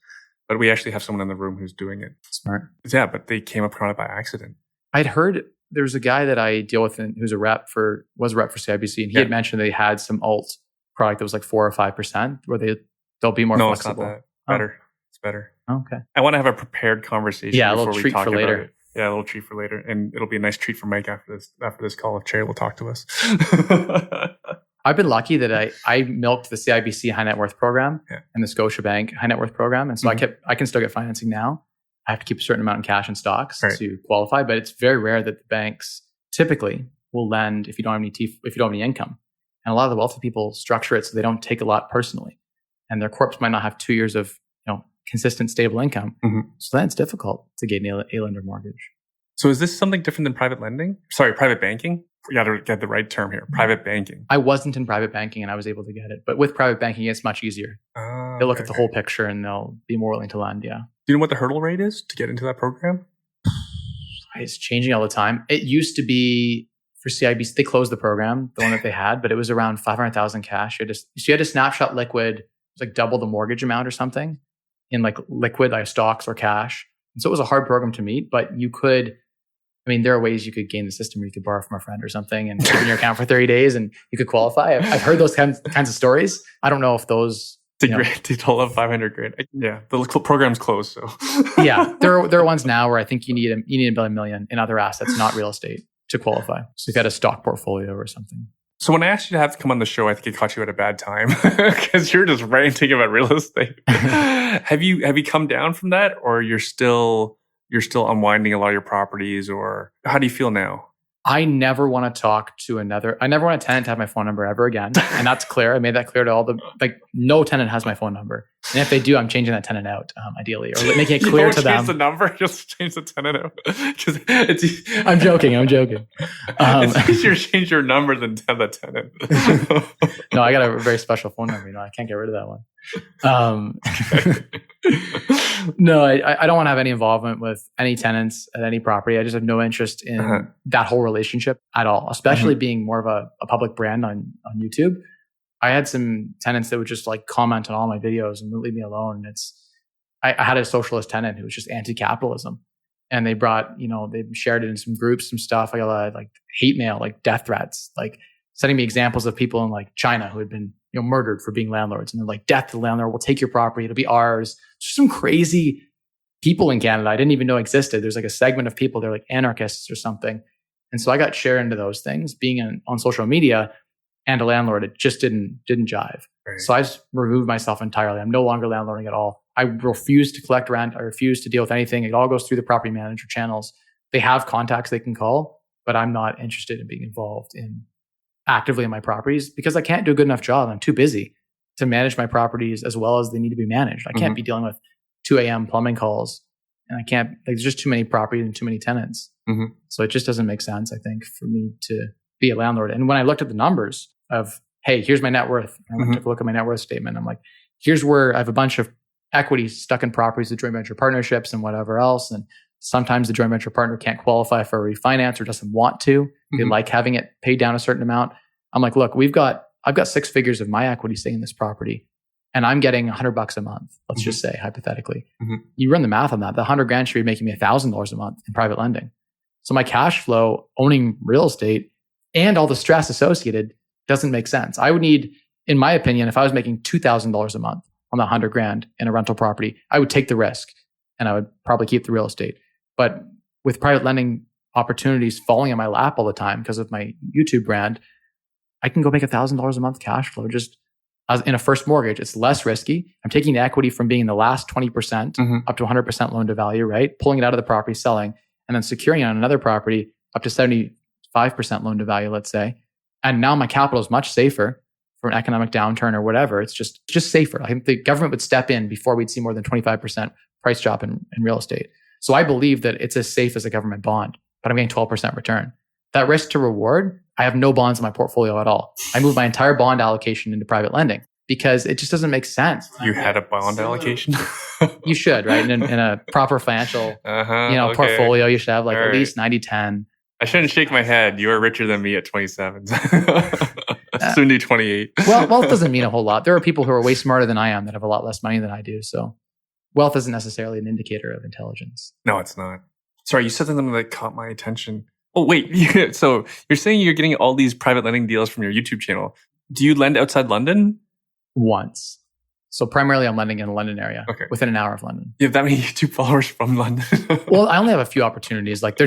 But we actually have someone in the room who's doing it. Smart. Yeah, but they came upon it by accident. I'd heard there's a guy that I deal with who's was a rep for CIBC, and he had mentioned they had some alt product that was 4 or 5% where they'll be more flexible. It's not that. Better. It's better. Okay. I want to have a prepared conversation. Yeah, a little before treat we talk for later. About it. Yeah, a little treat for later. And it'll be a nice treat for Mike after this call if Cherry will talk to us. I've been lucky that I milked the CIBC high net worth program and the Scotiabank high net worth program. And so I can still get financing now. I have to keep a certain amount in cash and stocks to qualify, but it's very rare that the banks typically will lend if you don't have any income. And a lot of the wealthy people structure it so they don't take a lot personally. And their corps might not have 2 years of consistent, stable income. So then it's difficult to get an A-lender mortgage. So is this something different than private lending? Sorry, private banking? You got to get the right term here. Private banking. I wasn't in private banking and I was able to get it. But with private banking, it's much easier. They'll look at the whole picture and they'll be more willing to lend, yeah. Do you know what the hurdle rate is to get into that program? It's changing all the time. It used to be for CIBC, they closed the program, the one that they had, but it was around 500,000 cash. You had to snapshot liquid, it was like double the mortgage amount or something in like liquid, like stocks or cash. And so it was a hard program to meet, but you could, there are ways you could game the system where you could borrow from a friend or something and keep it in your account for 30 days and you could qualify. I've heard those kinds of stories. I don't know if those... It's a great detail of $500,000. Yeah, the program's closed, so... Yeah, there are ones now where I think you need $1 million in other assets, not real estate, to qualify. So you've got a stock portfolio or something. So when I asked you to have to come on the show, I think I caught you at a bad time because you're just ranting about real estate. Have you come down from that, or you're still unwinding a lot of your properties, or how do you feel now? I never want to talk to I never want a tenant to have my phone number ever again. And that's clear. I made that clear to no tenant has my phone number. And if they do, I'm changing that tenant out, ideally, or making it clear to them. Change the number, just change the tenant out. I'm joking. It's easier to change your number than tell the tenant. No, I got a very special phone number. I can't get rid of that one. No, I don't want to have any involvement with any tenants at any property. I just have no interest in that whole relationship at all, especially being more of a public brand on YouTube. I had some tenants that would just comment on all my videos and leave me alone. I had a socialist tenant who was just anti-capitalism, and they brought, they shared it in some groups, some stuff. I got a lot of hate mail, death threats, sending me examples of people in China who had been murdered for being landlords, and they're like, death to the landlord, we'll take your property, it'll be ours. Just some crazy people in Canada I didn't even know existed. There's a segment of people, they're anarchists or something. And so I got shared into those things. Being on social media and a landlord, it just didn't jive. Right. So I just removed myself entirely. I'm no longer landlording at all. I refuse to collect rent. I refuse to deal with anything. It all goes through the property manager channels. They have contacts they can call, but I'm not interested in being involved actively in my properties because I can't do a good enough job. I'm too busy to manage my properties as well as they need to be managed. I can't be dealing with 2 a.m. plumbing calls, and I can't, there's just too many properties and too many tenants. So it just doesn't make sense, I think, for me to be a landlord. And when I looked at the numbers of, hey, here's my net worth, and I took a look at my net worth statement, I'm like, here's where I have a bunch of equity stuck in properties with joint venture partnerships and whatever else. And sometimes the joint venture partner can't qualify for a refinance or doesn't want to. They like having it paid down a certain amount. I'm like, look, I've got 6 figures of my equity staying in this property, and I'm getting $100 a month. Let's just say, hypothetically, you run the math on that. The $100,000 should be making me $1,000 a month in private lending. So my cash flow owning real estate and all the stress associated doesn't make sense. I would need, in my opinion, if I was making $2,000 a month on the $100,000 in a rental property, I would take the risk and I would probably keep the real estate. But with private lending opportunities falling in my lap all the time because of my YouTube brand, I can go make $1,000 a month cash flow just as in a first mortgage. It's less risky. I'm taking the equity from being the last 20% up to 100% loan to value, right? Pulling it out of the property, selling, and then securing it on another property up to 75% loan to value, let's say. And now my capital is much safer for an economic downturn or whatever. It's just safer. I think the government would step in before we'd see more than 25% price drop in real estate. So I believe that it's as safe as a government bond, but I'm getting 12% return. That risk to reward, I have no bonds in my portfolio at all. I moved my entire bond allocation into private lending because it just doesn't make sense. You had a bond allocation? You should, right? In a proper financial portfolio, you should have at least 90-10. I shouldn't shake my head. You are richer than me at 27. Soon to 28. Well, wealth doesn't mean a whole lot. There are people who are way smarter than I am that have a lot less money than I do. So wealth isn't necessarily an indicator of intelligence. No, it's not. Sorry, you said something that caught my attention. Oh, wait. So you're saying you're getting all these private lending deals from your YouTube channel. Do you lend outside London? Once. So primarily I'm lending in the London area, within an hour of London. You have that many YouTube followers from London? Well, I only have a few opportunities. Like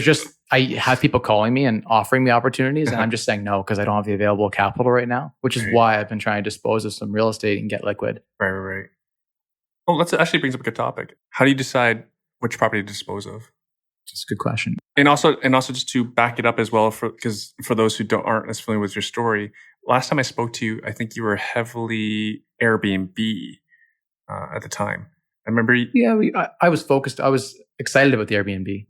I have people calling me and offering me opportunities, and I'm just saying no because I don't have the available capital right now, which is why I've been trying to dispose of some real estate and get liquid. Right. Well, that actually brings up a good topic. How do you decide which property to dispose of? That's a good question. And also just to back it up as well, because for those who aren't as familiar with your story, last time I spoke to you, I think you were heavily Airbnb at the time. I remember. I was focused. I was excited about the Airbnb.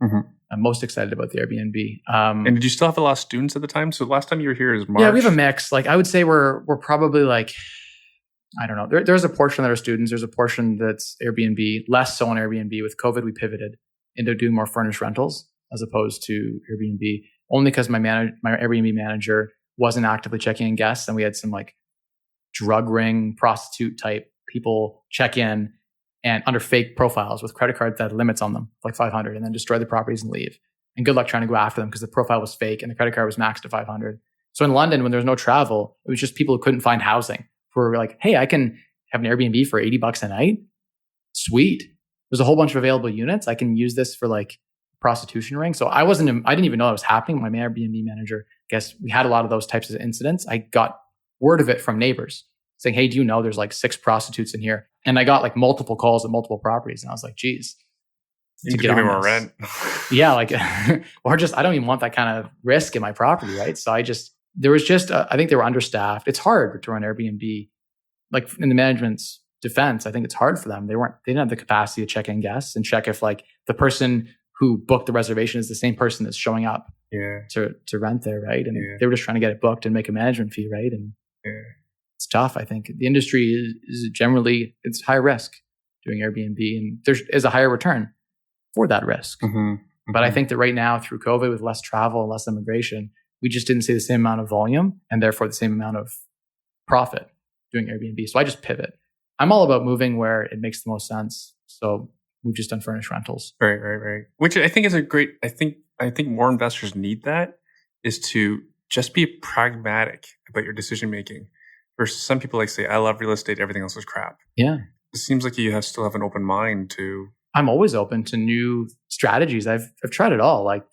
I'm most excited about the Airbnb. And did you still have a lot of students at the time? So last time you were here is March. Yeah, we have a mix. Like I would say we're probably like, I don't know. There's a portion that are students. There's a portion that's Airbnb. Less so on Airbnb. With COVID, we pivoted into doing more furnished rentals as opposed to Airbnb. Only because my Airbnb manager wasn't actively checking in guests, and we had some like drug ring, prostitute type people check in and under fake profiles with credit cards that had limits on them, like 500, and then destroy the properties and leave. And good luck trying to go after them because the profile was fake and the credit card was maxed at 500. So in London, when there was no travel, it was just people who couldn't find housing who were like, hey, I can have an Airbnb for $80 a night. Sweet. There's a whole bunch of available units. I can use this for like prostitution ring. So I didn't even know that was happening. My Airbnb manager, I guess we had a lot of those types of incidents. I got word of it from neighbors saying, hey, do you know there's like 6 prostitutes in here? And I got like multiple calls at multiple properties. And I was like, geez. You need to give me more rent. Yeah, like, or just, I don't even want that kind of risk in my property, right? So I think they were understaffed. It's hard to run Airbnb. Like in the management's defense, I think it's hard for them. They didn't have the capacity to check in guests and check if like the person who booked the reservation is the same person that's showing up to rent there, right? And they were just trying to get it booked and make a management fee, right? And it's tough. I think the industry is generally, it's high risk doing Airbnb, and there is a higher return for that risk. But I think that right now through COVID, with less travel and less immigration, we just didn't see the same amount of volume and therefore the same amount of profit doing Airbnb. So I just pivot. I'm all about moving where it makes the most sense. So we've just done furnished rentals. Right. Which I think is a great, I think more investors need that, is to just be pragmatic about your decision making. Versus some people like say, I love real estate, everything else is crap. Yeah. It seems like you still have an open mind to. I'm always open to new strategies. I've tried it all. Like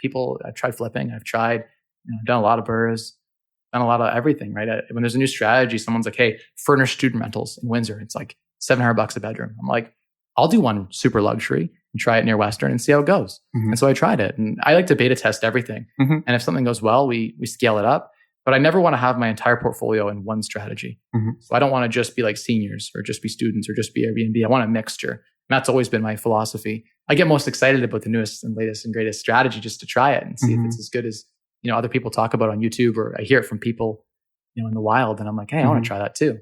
I've tried flipping. I've tried, done a lot of burrs, done a lot of everything, right? When there's a new strategy, someone's like, hey, furnished student rentals in Windsor. It's like $700 a bedroom. I'm like, I'll do one super luxury and try it near Western and see how it goes. And so I tried it, and I like to beta test everything. And if something goes well, we scale it up. But I never want to have my entire portfolio in one strategy. So I don't want to just be like seniors or just be students or just be Airbnb. I want a mixture. And that's always been my philosophy. I get most excited about the newest and latest and greatest strategy just to try it and see if it's as good as other people talk about on YouTube, or I hear it from people in the wild, and I'm like, hey, I want to try that too.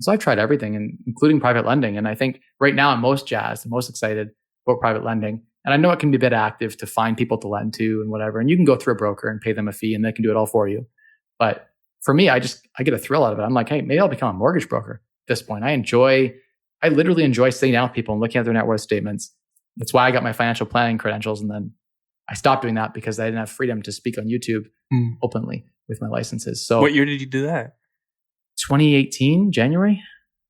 So I've tried everything, and including private lending. And I think right now I'm most jazzed, I'm most excited about private lending. And I know it can be a bit active to find people to lend to and whatever. And you can go through a broker and pay them a fee, and they can do it all for you. But for me, I get a thrill out of it. I'm like, hey, maybe I'll become a mortgage broker at this point. I literally enjoy sitting down with people and looking at their net worth statements. That's why I got my financial planning credentials. And then I stopped doing that because I didn't have freedom to speak on YouTube openly with my licenses. So what year did you do that? 2018, January.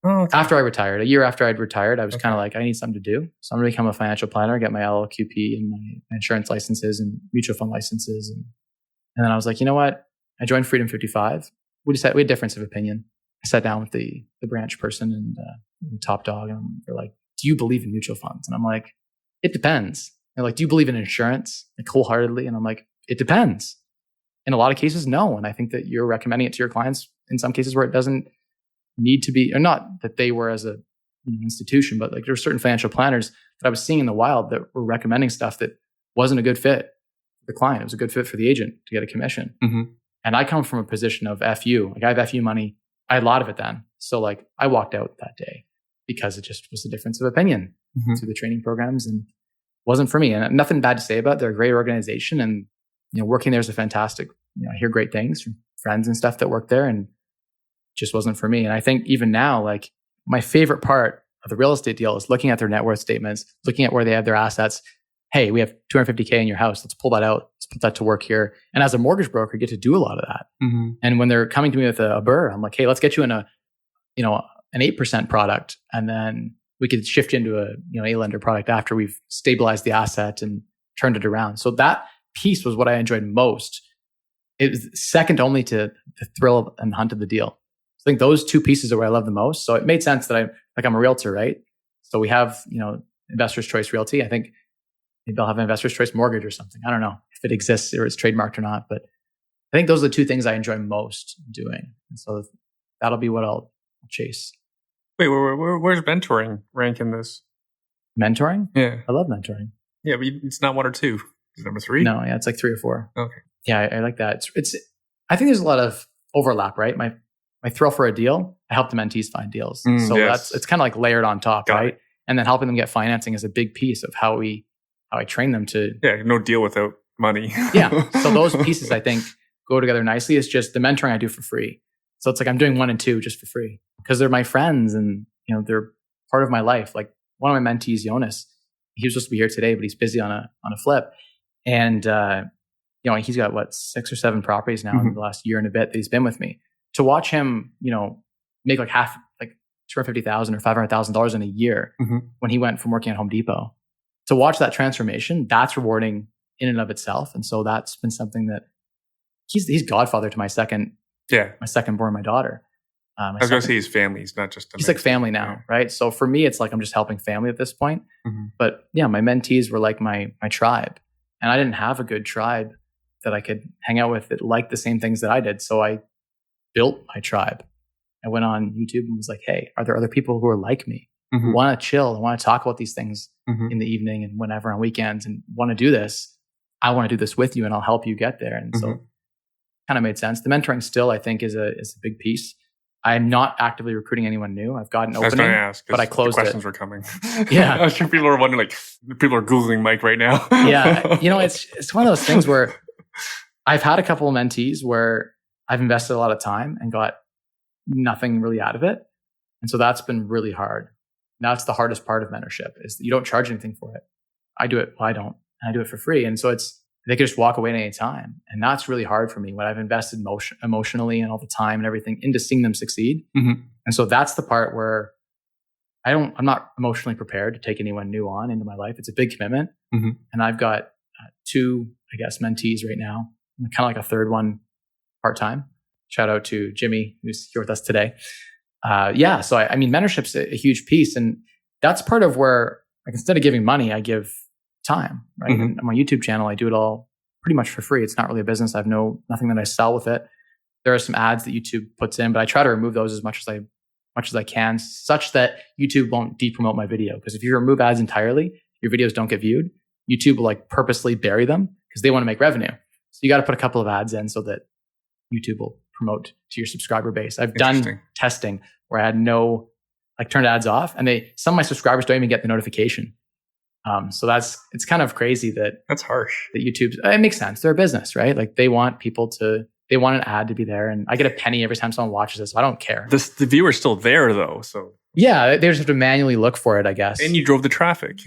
Oh, okay. After I retired, a year after I'd retired, I was kind of like, I need something to do. So I'm going to become a financial planner, get my LLQP and my insurance licenses and mutual fund licenses. And then I was like, you know what? I joined Freedom 55. We had a difference of opinion. I sat down with the branch person and the top dog, and they're like, do you believe in mutual funds? And I'm like, it depends. They're like, do you believe in insurance? Like wholeheartedly? And I'm like, it depends. In a lot of cases, no. And I think that you're recommending it to your clients in some cases where it doesn't need to be, or not that they were as a institution, but like there were certain financial planners that I was seeing in the wild that were recommending stuff that wasn't a good fit for the client. It was a good fit for the agent to get a commission. And I come from a position of FU. Like I have FU money. I had a lot of it then. So like I walked out that day because it just was a difference of opinion through the training programs, and wasn't for me. And nothing bad to say about it. They're a great organization, and working there is a fantastic, I hear great things from friends and stuff that work there, and just wasn't for me. And I think even now, like my favorite part of the real estate deal is looking at their net worth statements, looking at where they have their assets. Hey, we have $250K in your house. Let's pull that out. Let's put that to work here. And as a mortgage broker, you get to do a lot of that. And when they're coming to me with a BRRRR, I'm like, hey, let's get you in a an 8% product, and then we could shift into a A-lender product after we've stabilized the asset and turned it around. So that piece was what I enjoyed most. It was second only to the thrill and hunt of the deal. So I think those two pieces are what I love the most. So it made sense that I'm a realtor, right? So we have, Investor's Choice Realty. I think maybe I'll have an Investor's Choice Mortgage or something. I don't know if it exists or it's trademarked or not, but I think those are the two things I enjoy most doing. And so that'll be what I'll chase. Wait, where's mentoring rank in this? Mentoring? Yeah. I love mentoring. Yeah, but it's not 1 or 2. It's number 3? No, yeah, it's like 3 or 4. Okay. Yeah, I like that. I think there's a lot of overlap, right? My thrill for a deal, I help the mentees find deals. So it's kind of like layered on top, Got right? it. And then helping them get financing is a big piece of how I train them to. Yeah, no deal without money. Yeah. So those pieces I think go together nicely. It's just the mentoring I do for free. So it's like I'm doing 1 and 2 just for free because they're my friends and they're part of my life. Like one of my mentees, Jonas, he was supposed to be here today, but he's busy on a flip. And he's got 6 or 7 properties now in the last year and a bit that he's been with me. To watch him, make like $250,000 or $500,000 in a year when he went from working at Home Depot. To watch that transformation, that's rewarding in and of itself. And so that's been something that he's godfather to my second born, my daughter. I was going to say he's family. He's not just he's like family now, right? So for me, it's like I'm just helping family at this point. But yeah, my mentees were like my tribe, and I didn't have a good tribe that I could hang out with that liked the same things that I did. So I built my tribe. I went on YouTube and was like, hey, are there other people who are like me, who want to chill and want to talk about these things in the evening and whenever on weekends and want to do this? I want to do this with you and I'll help you get there. And so it kind of made sense. The mentoring still, I think, is a big piece. I'm not actively recruiting anyone new. I've got an opening, I was ask, but I closed the questions it. were coming. Yeah. I'm sure people are wondering, people are Googling Mike right now. Yeah. It's one of those things where I've had a couple of mentees where I've invested a lot of time and got nothing really out of it. And so that's been really hard. That's the hardest part of mentorship is that you don't charge anything for it. I do it. Well, I don't. And I do it for free. And so they could just walk away at any time. And that's really hard for me when I've invested emotionally and all the time and everything into seeing them succeed. And so that's the part where I'm not emotionally prepared to take anyone new on into my life. It's a big commitment. And I've got 2, mentees right now, kind of like a third one part-time. Shout out to Jimmy, who's here with us today. So mentorship's a huge piece. And that's part of where, instead of giving money, I give time, right? And on my YouTube channel, I do it all pretty much for free. It's not really a business. I have nothing that I sell with it. There are some ads that YouTube puts in, but I try to remove those as much as I can, such that YouTube won't de-promote my video. Because if you remove ads entirely, your videos don't get viewed. YouTube will purposely bury them because they want to make revenue. So you got to put a couple of ads in so that YouTube will promote to your subscriber base. I've done testing where I had turned ads off, and some of my subscribers don't even get the notification. So it's kind of crazy that's harsh. That it makes sense. They're a business, right? They want they want an ad to be there, and I get a penny every time someone watches it. So I don't care. The viewer's still there though. So yeah, they just have to manually look for it, I guess. And you drove the traffic,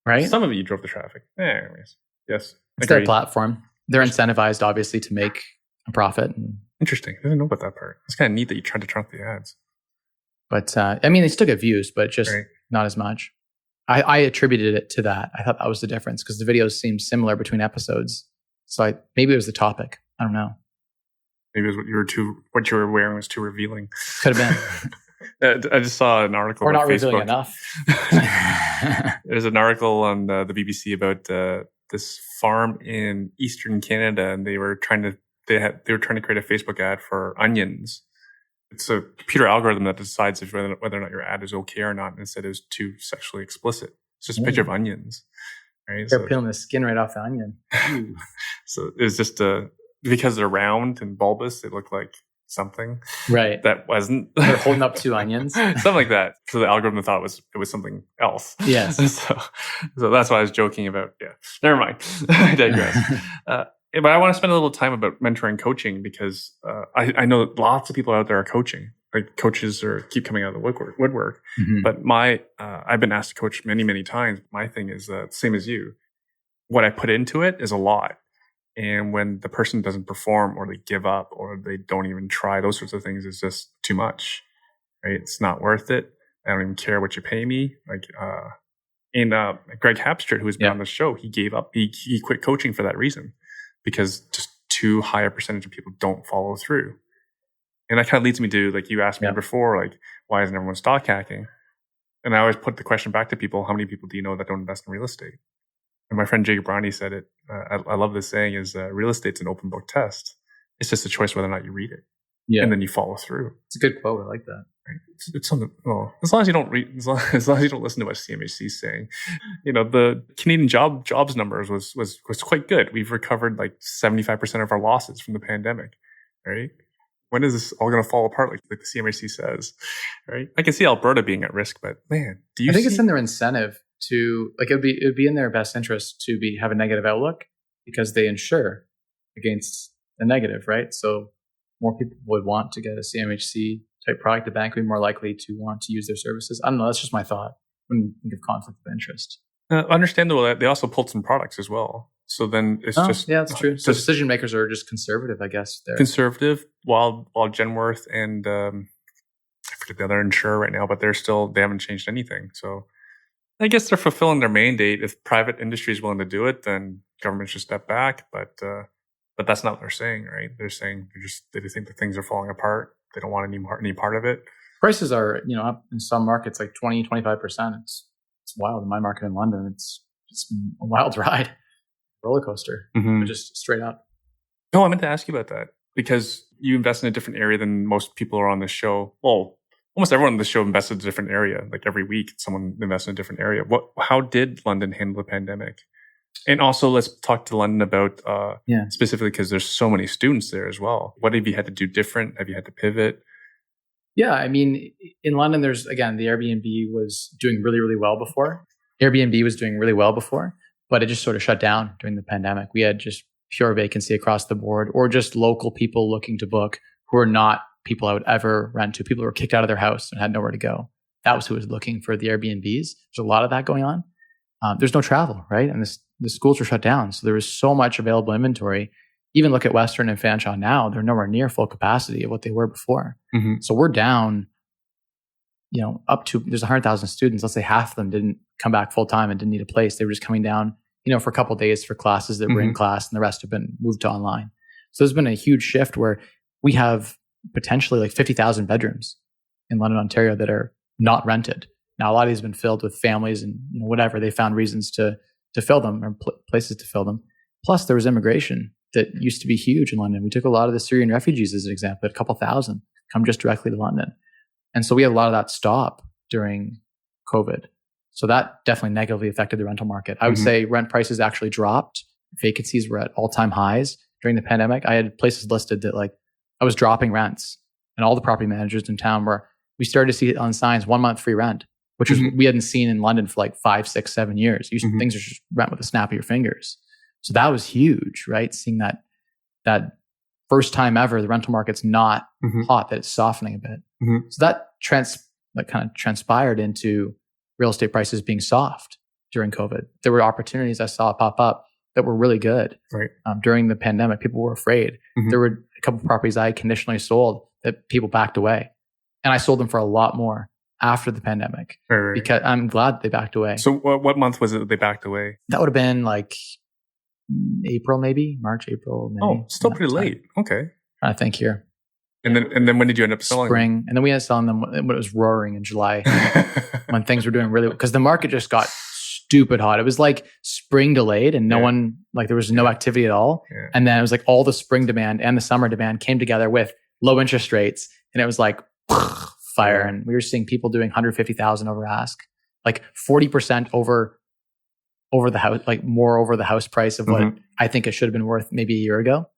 right? Some of you drove the traffic. Anyways, yes. It's their platform. They're incentivized, obviously, to make a profit. Interesting. I didn't know about that part. It's kind of neat that you tried to trump the ads. But they still get views, but just not as much. I attributed it to that. I thought that was the difference because the videos seemed similar between episodes. So maybe it was the topic. I don't know. Maybe it was what you were wearing was too revealing. Could have been. I just saw an article. Or not Facebook. revealing enough. There's an article on the BBC about this farm in Eastern Canada, and they were trying to create a Facebook ad for onions. It's a computer algorithm that decides whether or not your ad is okay or not. And it said it was too sexually explicit. It's just a picture of onions. Right? They're peeling the skin right off the onion. So it was just because they're round and bulbous, they look like something. Right. That wasn't. They're holding up 2 onions. Something like that. So the algorithm thought it was something else. Yes. So that's why I was joking about. Yeah. Never mind. I digress. But I want to spend a little time about mentoring coaching because I know lots of people out there are coaching. Coaches keep coming out of the woodwork. But I've been asked to coach many, many times. My thing is same as you. What I put into it is a lot. And when the person doesn't perform or they give up or they don't even try, those sorts of things is just too much. right? It's not worth it. I don't even care what you pay me. And Greg Hapstert, who's been on the show, he gave up. He quit coaching for that reason, because just too high a percentage of people don't follow through. And that kind of leads me to, like you asked me before, like, why isn't everyone stock hacking? And I always put the question back to people: how many people do you know that don't invest in real estate? And my friend Jacob Ronnie said it. I love this saying: is real estate's an open book test. It's just a choice whether or not you read it, and then you follow through. It's a good quote. I like that. It's something. Oh, as long as you don't read, as long as you don't listen to what CMHC is saying, the Canadian jobs numbers was quite good. We've recovered like 75% of our losses from the pandemic. Right? When is this all going to fall apart? Like the CMHC says, right? I can see Alberta being at risk, but man, I think it's in their incentive to, like, it would be in their best interest to have a negative outlook, because they insure against the negative, right? So more people would want to get a CMHC type product. The bank would be more likely to want to use their services. I don't know. That's just my thought when you think of conflict of interest. Understandable that they also pulled some products as well. So then it's that's true. So decision makers are just conservative, I guess. They're conservative, while Genworth and I forget the other insurer right now, but they haven't changed anything. So I guess they're fulfilling their mandate. If private industry is willing to do it, then government should step back. But that's not what they're saying, right? They're saying they just think that things are falling apart. They don't want any part of it. Prices are, up in some markets like 20, 25%. It's wild. In my market in London, it's been a wild ride. Roller coaster, just straight up. No, I meant to ask you about that, because you invest in a different area than most people are on this show. Well, almost everyone on the show invested in a different area. Like every week, someone invests in a different area. How did London handle the pandemic? And also, let's talk to London about specifically, because there's so many students there as well. What have you had to do different? Have you had to pivot? Yeah, I mean, in London, there's, again, the Airbnb was doing really, really well before. But it just sort of shut down during the pandemic. We had just pure vacancy across the board, or just local people looking to book who are not people I would ever rent to. People who were kicked out of their house and had nowhere to go. That was who was looking for the Airbnbs. There's a lot of that going on. There's no travel, right? And the schools were shut down. So there was so much available inventory. Even look at Western and Fanshawe now. They're nowhere near full capacity of what they were before. So we're down, up to, there's 100,000 students. Let's say half of them didn't come back full time and didn't need a place. They were just coming down, for a couple of days for classes that were in class, and the rest have been moved to online. So there's been a huge shift where we have potentially like 50,000 bedrooms in London, Ontario that are not rented. Now, a lot of these have been filled with families and whatever. They found reasons to fill them, or places to fill them. Plus, there was immigration that used to be huge in London. We took a lot of the Syrian refugees as an example, a couple thousand come just directly to London. And so we had a lot of that stop during COVID. So that definitely negatively affected the rental market. I would say rent prices actually dropped. Vacancies were at all-time highs during the pandemic. I had places listed that, like, I was dropping rents, and all the property managers in town we started to see it on signs, 1 month free rent, which was we hadn't seen in London for like 5, 6, 7 years. Things are just rent with a snap of your fingers. So that was huge, right? Seeing that first time ever, the rental market's not hot, that it's softening a bit. So that kind of transpired into real estate prices being soft during COVID. There were opportunities I saw pop up that were really good during the pandemic. People were afraid. There were a couple of properties I conditionally sold that people backed away, and I sold them for a lot more after the pandemic because I'm glad they backed away. So what month was it that they backed away? That would have been like April, maybe March, April, May. Oh, still pretty late. Okay. I think here. And then when did you end up selling Spring. them? And then we ended up selling them when it was roaring in July, when things were doing really well, because the market just got stupid hot. It was like spring delayed, and no one, like, there was no activity at all. Yeah. And then it was like all the spring demand and the summer demand came together with low interest rates, and it was like fire. Yeah. And we were seeing people doing 150,000 over ask, like 40% over the house, like more over the house price of what I think it should have been worth maybe a year ago.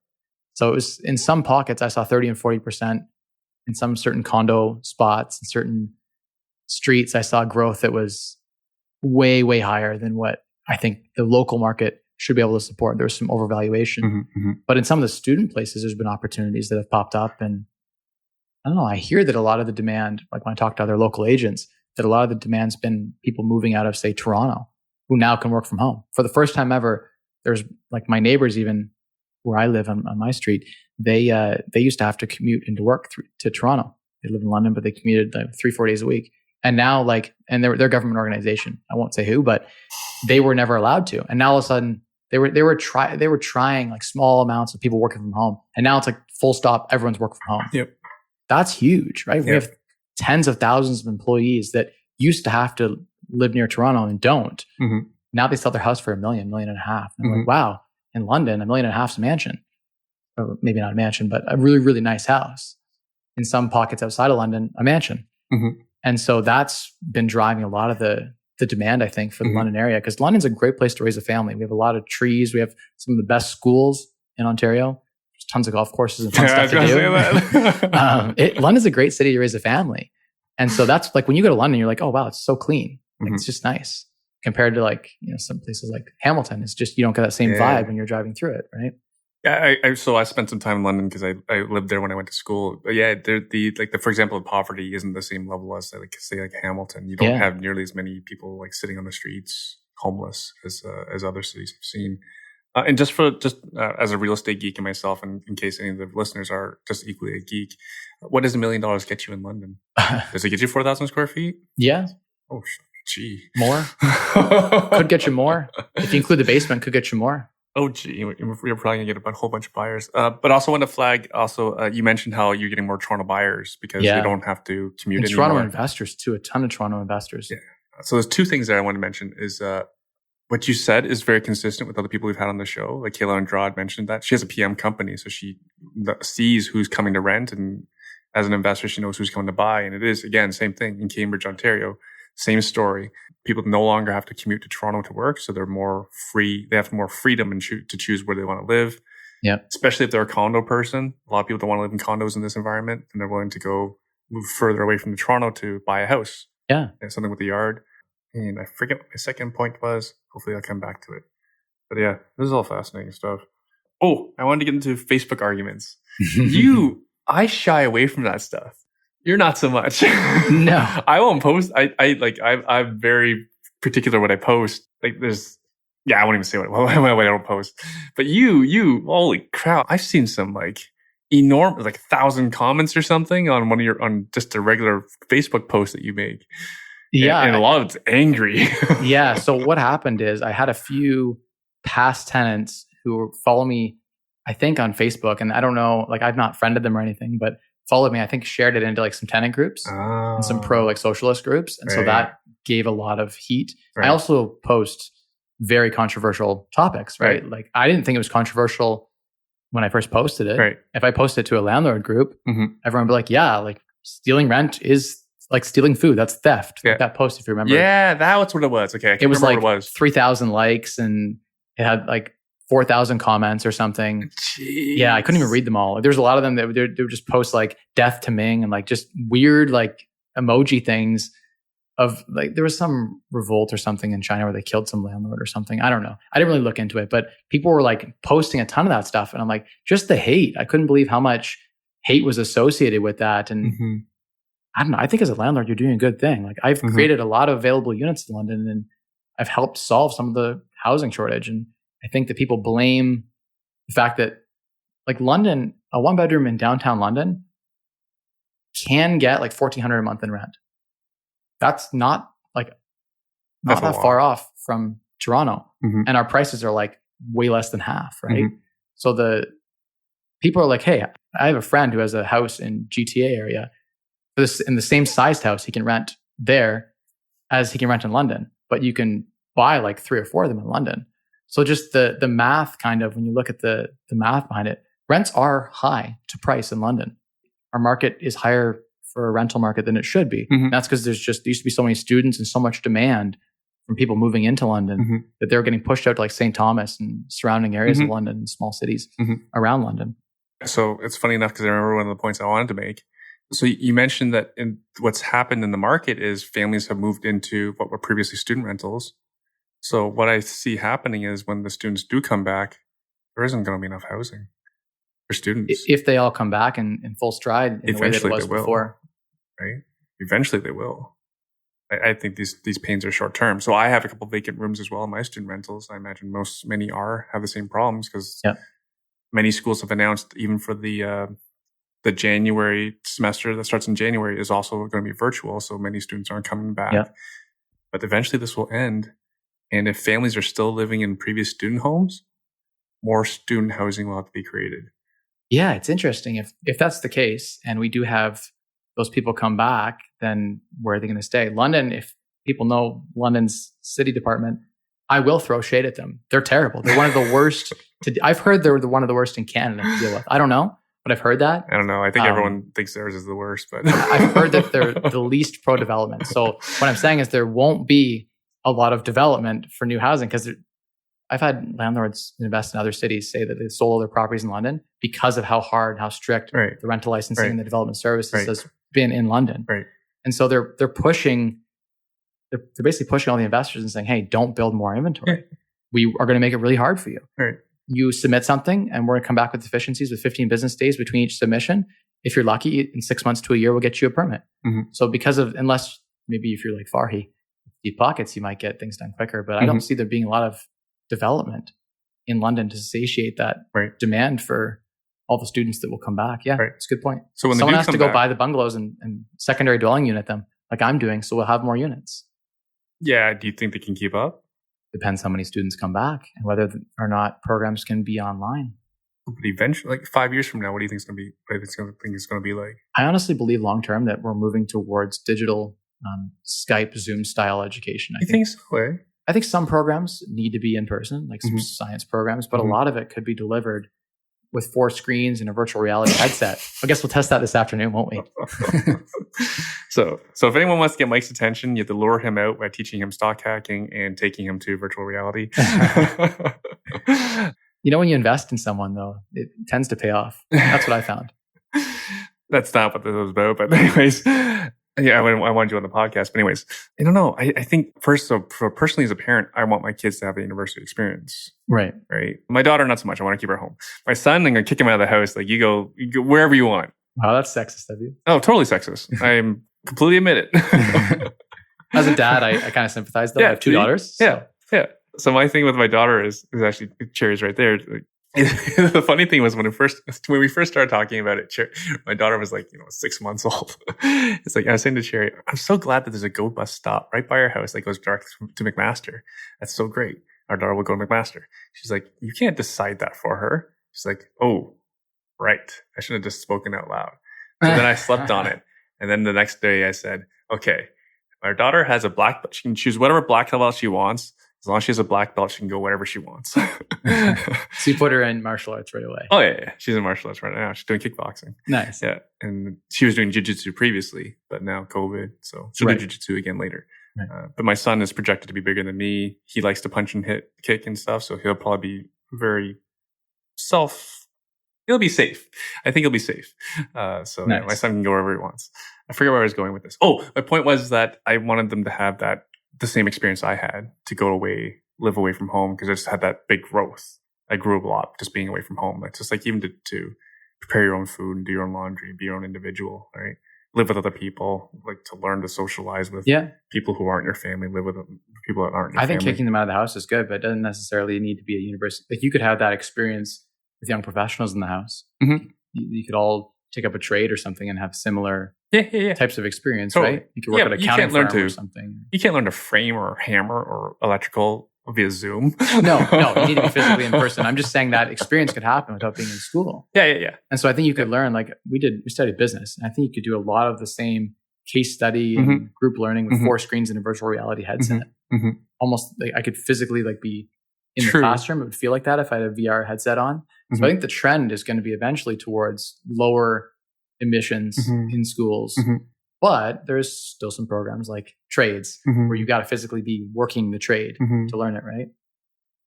So it was, in some pockets, I saw 30 and 40%. In some certain condo spots, in certain streets, I saw growth that was way, way higher than what I think the local market should be able to support. There was some overvaluation. But in some of the student places, there's been opportunities that have popped up. And I don't know, I hear that a lot of the demand, like when I talk to other local agents, that a lot of the demand's been people moving out of, say, Toronto, who now can work from home. For the first time ever, there's, like, my neighbors, even where I live on my street, they used to have to commute into work to Toronto. They live in London, but they commuted like 3-4 days a week. And now and they're a government organization. I won't say who, but they were never allowed to. And now all of a sudden they were trying like small amounts of people working from home. And now it's like full stop, everyone's working from home. Yep. That's huge, right? Yep. We have tens of thousands of employees that used to have to live near Toronto and don't. Mm-hmm. Now they sell their house for $1 million, $1.5 million. And I'm like, wow, in London, $1.5 million is a mansion. Or maybe not a mansion, but a really, really nice house. In some pockets outside of London, a mansion. Mm-hmm. And so that's been driving a lot of the demand, I think, for the London area, because London's a great place to raise a family. We have a lot of trees. We have some of the best schools in Ontario. There's tons of golf courses and fun stuff to do. London's a great city to raise a family. And so that's like when you go to London, you're like, oh, wow, it's so clean. Like, it's just nice compared to some places like Hamilton. It's just, you don't get that same vibe when you're driving through it, right? Yeah, so I spent some time in London because I lived there when I went to school. But yeah, for example, poverty isn't the same level as say Hamilton. You don't have nearly as many people like sitting on the streets homeless as other cities have seen. And just as a real estate geek and myself, and in case any of the listeners are just equally a geek, what does $1 million get you in London? Does it get you 4,000 square feet? Yeah. Oh, gee. More. Could get you more. If you include the basement, could get you more. Oh, gee, we're probably going to get a whole bunch of buyers. But also want to flag, you mentioned how you're getting more Toronto buyers because they don't have to commute and anymore. Toronto investors too, a ton of Toronto investors. Yeah. So there's two things that I want to mention is what you said is very consistent with other people we've had on the show. Like Kayla Andrade mentioned that. She has a PM company, so she sees who's coming to rent, and as an investor, she knows who's coming to buy. And it is, again, same thing in Cambridge, Ontario. Same story. People no longer have to commute to Toronto to work, so they're more free. They have more freedom to choose where they want to live. Yeah. Especially if they're a condo person. A lot of people don't want to live in condos in this environment, and they're willing to move further away from Toronto to buy a house. Yeah. And something with a yard. And I forget what my second point was. Hopefully I'll come back to it. But yeah, this is all fascinating stuff. Oh, I wanted to get into Facebook arguments. I shy away from that stuff. You're not so much. No. I won't post. I'm very particular what I post. Like I won't even say what I don't post. But you, holy crap. I've seen some enormous, 1,000 comments or something on just a regular Facebook post that you make. Yeah. And a lot of it's angry. Yeah. So what happened is I had a few past tenants who follow me, I think on Facebook, and I don't know, I've not friended them or anything, but followed me, I think shared it into some tenant groups and some pro socialist groups. And so that gave a lot of heat. Right. I also post very controversial topics, right? I didn't think it was controversial when I first posted it. Right. If I posted it to a landlord group, everyone would be like, stealing rent is like stealing food. That's theft. Yeah. That post, if you remember. Yeah, that's what it was. Okay. I can't remember what it was. 3,000 likes and it had 4,000 comments or something. Jeez. Yeah, I couldn't even read them all. There's a lot of them that they would just post death to Ming and just weird emoji things of there was some revolt or something in China where they killed some landlord or something. I don't know. I didn't really look into it, but people were posting a ton of that stuff. And I'm just the hate. I couldn't believe how much hate was associated with that. And I don't know. I think as a landlord, you're doing a good thing. I've created a lot of available units in London and I've helped solve some of the housing shortage. And I think that people blame the fact that London, a one bedroom in downtown London can get $1,400 a month in rent. That's not that far off from Toronto. And our prices are way less than half, right? So the people are hey, I have a friend who has a house in GTA area. In the same sized house, he can rent there as he can rent in London, but you can buy 3 or 4 of them in London. So just the math when you look at the math behind it, rents are high to price in London. Our market is higher for a rental market than it should be. That's because there used to be so many students and so much demand from people moving into London that they're getting pushed out to St. Thomas and surrounding areas of London and small cities around London. So it's funny enough because I remember one of the points I wanted to make. So you mentioned that what's happened in the market is families have moved into what were previously student rentals. So what I see happening is when the students do come back, there isn't going to be enough housing for students. If they all come back in full stride in the way that it was before. Right? Eventually they will. I think these pains are short term. So I have a couple vacant rooms as well in my student rentals. I imagine many have the same problems because many schools have announced even for the the January semester that starts in January is also going to be virtual. So many students aren't coming back. Yeah. But eventually this will end. And if families are still living in previous student homes, more student housing will have to be created. Yeah, it's interesting. If that's the case, and we do have those people come back, then where are they going to stay? London, if people know London's city department, I will throw shade at them. They're terrible. They're one of the worst. I've heard they're one of the worst in Canada to deal with. I don't know, but I've heard that. I don't know. I think everyone thinks theirs is the worst, but I've heard that they're the least pro-development. So what I'm saying is there won't be a lot of development for new housing, because I've had landlords invest in other cities say that they sold their properties in London because of how hard, how strict the rental licensing and the development services has been in London. Right. And so they're pushing, they're basically pushing all the investors and saying, hey, don't build more inventory. We are going to make it really hard for you. You submit something and we're going to come back with deficiencies with 15 business days between each submission. If you're lucky, in 6 months to a year, we'll get you a permit. So because of, unless maybe if you're like Farhi, deep pockets, you might get things done quicker. But I don't see there being a lot of development in London to satiate that demand for all the students that will come back. Yeah, it's a good point. So when someone has to go buy the bungalows and secondary dwelling unit them, like I'm doing, so we'll have more units. Yeah, do you think they can keep up? Depends how many students come back and whether or not programs can be online. But eventually, like 5 years from now, what do you think it's going to be? What do you think it's going to be like? I honestly believe long term that we're moving towards digital Skype, Zoom style education. I think so. I think some programs need to be in person, like some science programs, but a lot of it could be delivered with 4 screens and a virtual reality headset. I guess we'll test that this afternoon, won't we? So if anyone wants to get Mike's attention, you have to lure him out by teaching him stock hacking and taking him to virtual reality. You know, when you invest in someone, though, it tends to pay off. That's what I found. That's not what this was about. But anyways, yeah, I wanted you on the podcast. But anyways, I don't know. I think first, so for personally as a parent, I want my kids to have the university experience. Right. My daughter, not so much. I want to keep her home. My son, I'm going to kick him out of the house. Like, you go wherever you want. Wow, that's sexist of you. Oh, totally sexist. I'm completely admit it. As a dad, I kind of sympathize, though. I have 2 daughters. So. Yeah. So my thing with my daughter is actually Cherry's right there. The funny thing was when we first started talking about it, my daughter was like, 6 months old. It's like I was saying to Cherry, I'm so glad that there's a GO bus stop right by our house that goes direct to McMaster. That's so great. Our daughter will go to McMaster. She's like, you can't decide that for her. She's like, oh, right. I should have just spoken out loud. So then I slept on it. And then the next day I said, okay, our daughter has a black belt. She can choose whatever black belt she wants. As long as she has a black belt, she can go wherever she wants. So you put her in martial arts right away. Oh, yeah. She's in martial arts right now. She's doing kickboxing. Nice. Yeah. And she was doing jiu-jitsu previously, but now COVID. So she'll do jiu-jitsu again later. Right. But my son is projected to be bigger than me. He likes to punch and kick and stuff. So he'll probably be very he'll be safe. I think he'll be safe. So nice. My son can go wherever he wants. I forget where I was going with this. Oh, my point was that I wanted them to have the same experience I had, to go away, live away from home, because I just had that big growth. I grew up a lot just being away from home. It's just like even to prepare your own food and do your own laundry, be your own individual, right? Live with other people, like to learn to socialize with people who aren't your family, live with people that aren't your family. I think kicking them out of the house is good, but it doesn't necessarily need to be a university. Like you could have that experience with young professionals in the house. You could all take up a trade or something and have similar types of experience, right? You could work at an accounting firm or something. You can't learn to frame or hammer or electrical via Zoom. No, you need to be physically in person. I'm just saying that experience could happen without being in school. Yeah. And so I think you could learn, like we studied business, and I think you could do a lot of the same case study and group learning with 4 screens and a virtual reality headset. Almost like I could physically be in the classroom. It would feel like that if I had a VR headset on. So I think the trend is going to be eventually towards lower emissions in schools. But there's still some programs like trades where you got to physically be working the trade to learn it, right?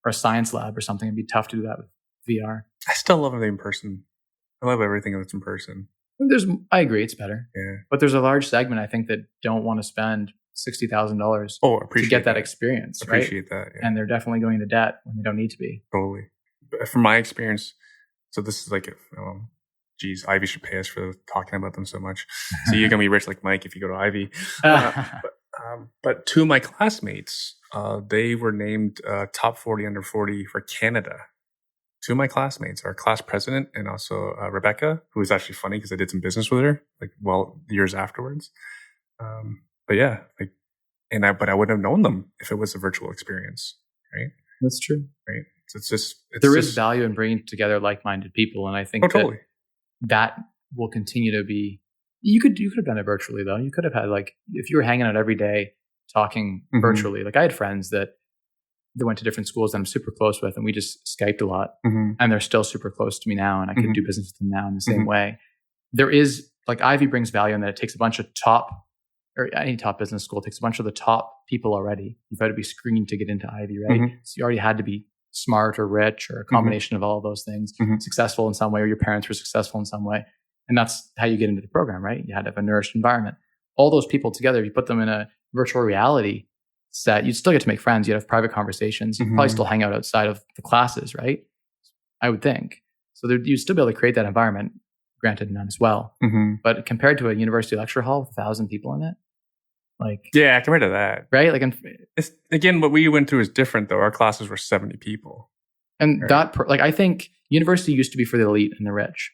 Or a science lab or something. It'd be tough to do that with VR. I still love it in person. I love everything that's in person. I agree, it's better. Yeah. But there's a large segment, I think, that don't want to spend $60,000 to get that experience, right? Appreciate that. Yeah. And they're definitely going into debt when they don't need to be. Totally. But from my experience, so this is like, Ivy should pay us for talking about them so much. So you're going to be rich like Mike if you go to Ivy. But 2 of my classmates, they were named top 40 under 40 for Canada two of my classmates, our class president and also Rebecca, who was actually funny because I did some business with her, like, well, years afterwards. But yeah, like, but I wouldn't have known them if it was a virtual experience, right? That's true. Right. So there is value in bringing together like-minded people. And I think that will continue to be, you could have done it virtually though. You could have had, like, if you were hanging out every day talking virtually, like I had friends that went to different schools that I'm super close with, and we just Skyped a lot, and they're still super close to me now, and I could do business with them now in the same way. There is, like, Ivy brings value in that it takes a bunch of any top business school takes a bunch of the top people already. You've had to be screened to get into Ivy, right? So you already had to be smart or rich or a combination of all of those things, successful in some way, or your parents were successful in some way. And that's how you get into the program, right? You had to have a nourished environment. All those people together, you put them in a virtual reality set, you'd still get to make friends. You'd have private conversations. You'd probably still hang out outside of the classes, right? I would think. So you'd still be able to create that environment, granted none as well. But compared to a university lecture hall with 1,000 people in it, like... Yeah, compared to that. Right? Like, it's, again, what we went through is different, though. Our classes were 70 people. And that, like, I think university used to be for the elite and the rich.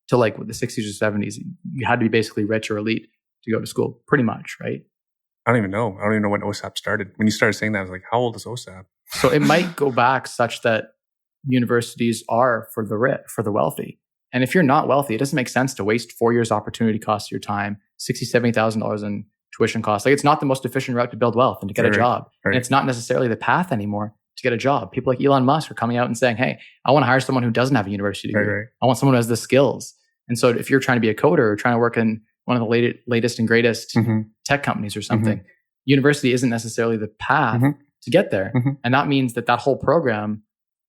To, like, with the 60s or 70s, you had to be basically rich or elite to go to school, pretty much, right? I don't even know. I don't even know when OSAP started. When you started saying that, I was like, how old is OSAP? So it might go back such that universities are for the rich, for the wealthy. And if you're not wealthy, it doesn't make sense to waste 4 years opportunity cost of your time, $60,000, $70,000 in tuition costs. Like, it's not the most efficient route to build wealth and to get a job. And it's not necessarily the path anymore to get a job. People like Elon Musk are coming out and saying, hey, I want to hire someone who doesn't have a university degree. I want someone who has the skills. And so if you're trying to be a coder or trying to work in one of the latest and greatest tech companies or something, university isn't necessarily the path to get there. And that means that whole program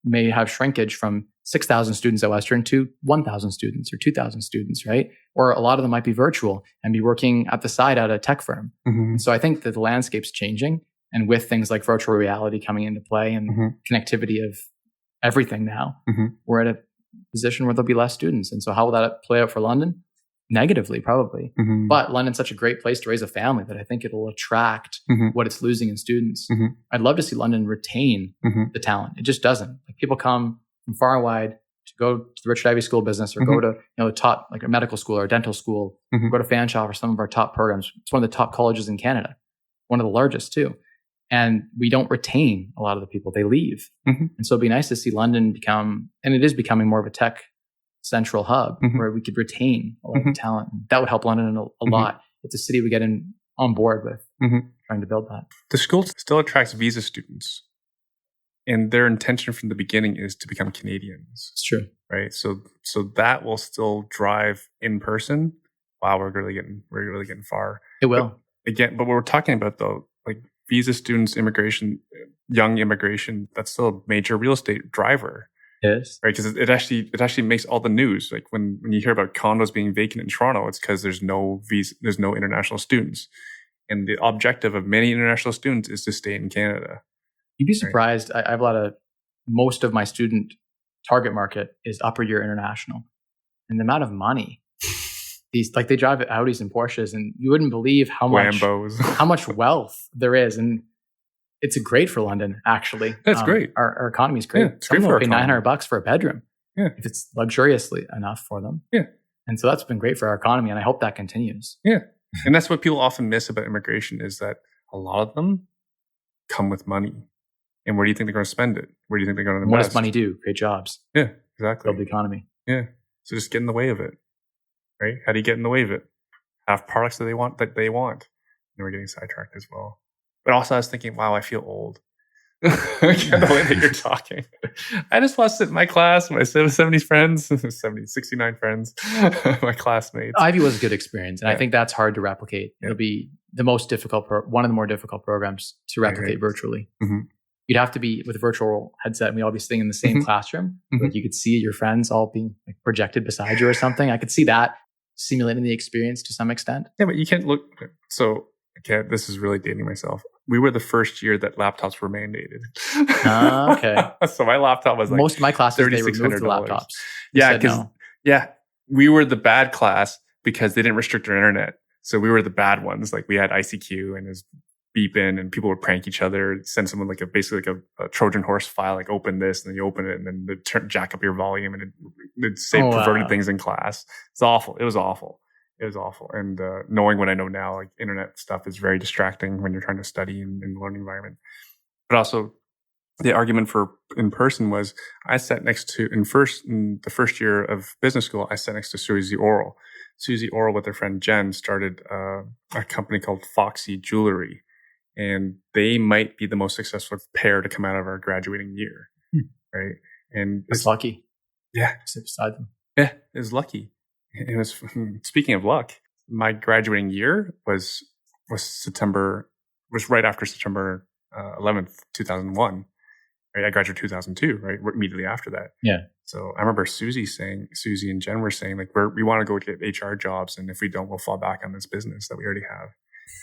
may have shrinkage from 6,000 students at Western to 1,000 students or 2,000 students, right? Or a lot of them might be virtual and be working at the side at a tech firm. And so I think that the landscape's changing. And with things like virtual reality coming into play and connectivity of everything now, we're at a position where there'll be less students. And so how will that play out for London? Negatively, probably. But London's such a great place to raise a family that I think it'll attract what it's losing in students. I'd love to see London retain the talent. It just doesn't. Like, people come from far and wide to go to the Richard Ivey School of Business or go to, the top, like a medical school or a dental school, go to Fanshawe for some of our top programs. It's one of the top colleges in Canada, one of the largest too. And we don't retain a lot of the people. They leave. And so it'd be nice to see London become, and it is becoming more of a tech central hub where we could retain a lot of talent. That would help London a lot. It's a city we get on board with trying to build that. The school still attracts visa students. And their intention from the beginning is to become Canadians. It's true. Right? So that will still drive in person. Wow, we're really getting far. It will. But what we're talking about, though, like visa students, immigration, young immigration, that's still a major real estate driver. Yes. Right, because it actually makes all the news. Like when you hear about condos being vacant in Toronto, it's because there's no international students, and the objective of many international students is to stay in Canada. You'd be surprised. I have most of my student target market is upper year international, and the amount of money they drive Audis and Porsches, and you wouldn't believe how much wealth there is. And it's great for London, actually. That's great. Our economy is great. Yeah, it's great for our economy. $900 for a bedroom, if it's luxuriously enough for them. Yeah, and so that's been great for our economy, and I hope that continues. Yeah, and that's what people often miss about immigration is that a lot of them come with money. And where do you think they're going to spend it? Where do you think they're going to invest? What does money do? Create jobs. Yeah, exactly. Build the economy. Yeah. So just get in the way of it, right? How do you get in the way of it? Have products that they want. And we're getting sidetracked as well. But also I was thinking, wow, I feel old. The way that you're talking. I just want to sit in my class, my 70 friends, 69 friends, my classmates. Ivy was a good experience. And I think that's hard to replicate. It'll be the most difficult, one of the more difficult programs to replicate virtually. You'd have to be with a virtual headset and we all be sitting in the same classroom. Like you could see your friends all being like projected beside you or something. I could see that simulating the experience to some extent. Yeah, but you can't look. So, okay, this is really dating myself. We were the first year that laptops were mandated. Okay. So my laptop was like most of my classes, they removed the laptops. Yeah, because we were the bad class because they didn't restrict our internet. So we were the bad ones. Like we had ICQ and it was beep in, and people would prank each other, send someone like basically a Trojan horse file, like open this, and then you open it, and then they'd jack up your volume, and it'd say perverted things in class. It's awful. It was awful. It was awful. And knowing what I know now, like internet stuff is very distracting when you're trying to study in the learning environment. But also, the argument for in person was I sat next to in the first year of business school, I sat next to Susie Orrell. Susie Orrell with her friend Jen started a company called Foxy Jewelry. And they might be the most successful pair to come out of our graduating year, right? And it's lucky. Yeah. Sit beside them. Yeah, it was lucky. It was, speaking of luck, my graduating year was right after September 11th, 2001. Right? I graduated 2002, right? Immediately after that. Yeah. So I remember Susie and Jen were saying, like, we want to go get HR jobs. And if we don't, we'll fall back on this business that we already have.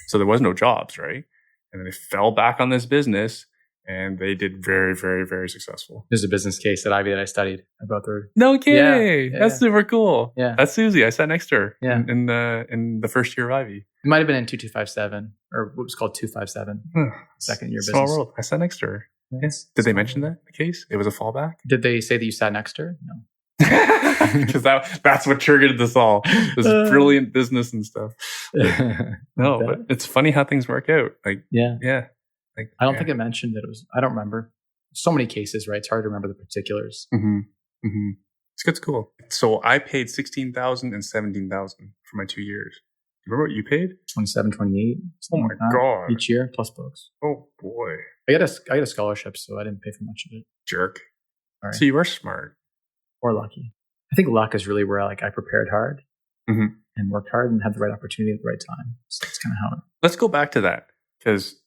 So there was no jobs, right? And then they fell back on this business, and they did very, very, very successful. There's a business case at Ivy that I studied about their. No kidding. Yeah, that's super cool. Yeah. That's Susie. I sat next to her in the first year of Ivy. It might have been in 2257 or what was called 257. Second year Small business. world. I sat next to her. Yes. Did they mention that the case? It was a fallback? Did they say that you sat next to her? No. Because that's what triggered this all. This brilliant business and stuff. No, but it's funny how things work out. Like, yeah. Like, I don't think it mentioned that it was. I don't remember. So many cases, right? It's hard to remember the particulars. Mm-hmm. Mm-hmm. It's cool. So I paid $16,000 and $17,000 for my 2 years. You remember what you paid? 27, 28. Oh my God! Each year plus books. Oh boy! I got a scholarship, so I didn't pay for much of it. Jerk. Right. So you were smart. Or lucky. I think luck is really where I prepared hard and worked hard and had the right opportunity at the right time. So that's kind of how it. Let's go back to that, because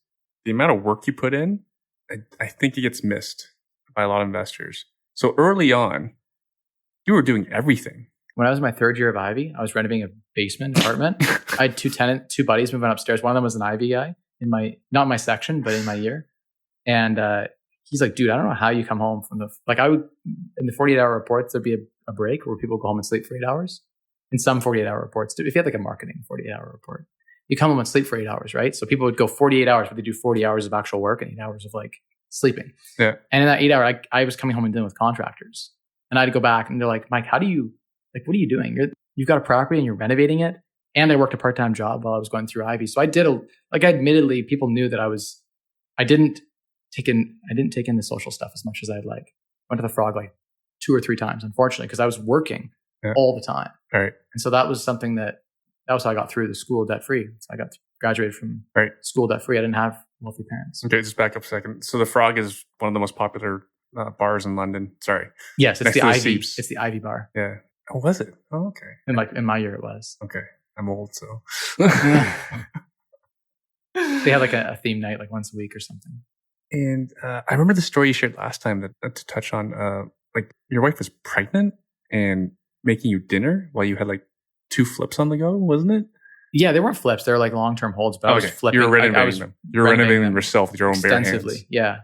the amount of work you put in, I think it gets missed by a lot of investors. So early on, you were doing everything. When I was in my third year of Ivy, I was renovating a basement apartment. I had two buddies moving upstairs. One of them was an Ivy guy not in my section, but in my year. And he's like, dude, I don't know how you come home from in the 48-hour reports, there'd be a break where people go home and sleep for 8 hours. In some 48-hour reports, if you had like a marketing 48-hour report, you come home and sleep for 8 hours, right? So people would go 48 hours, but they do 40 hours of actual work and 8 hours of like sleeping. Yeah. And in that 8 hour, I was coming home and dealing with contractors. And I had to go back and they're like, Mike, what are you doing? You've got a property and you're renovating it. And I worked a part-time job while I was going through Ivy. So I admittedly, people knew that I didn't take in the social stuff as much as I'd like. Went to the Frog like 2 or 3 times, unfortunately, because I was working all the time. Right. And so that was something that was how I got through the school debt-free. So I got graduated from school debt-free. I didn't have wealthy parents. Okay, just back up a second. So the Frog is one of the most popular bars in London. Sorry. Yes, it's the Ivy. It's the Ivy bar. Yeah. Oh, was it? Oh, okay. In my year, it was. Okay. I'm old, so. They had like a theme night like once a week or something. And I remember the story you shared last time that to touch on, like your wife was pregnant and making you dinner while you had like 2 flips on the go, wasn't it? Yeah, they weren't flips. They were like long-term holds, but I was flipping. You were renovating them. You were renovating them yourself with your own bare hands. Extensively, yeah.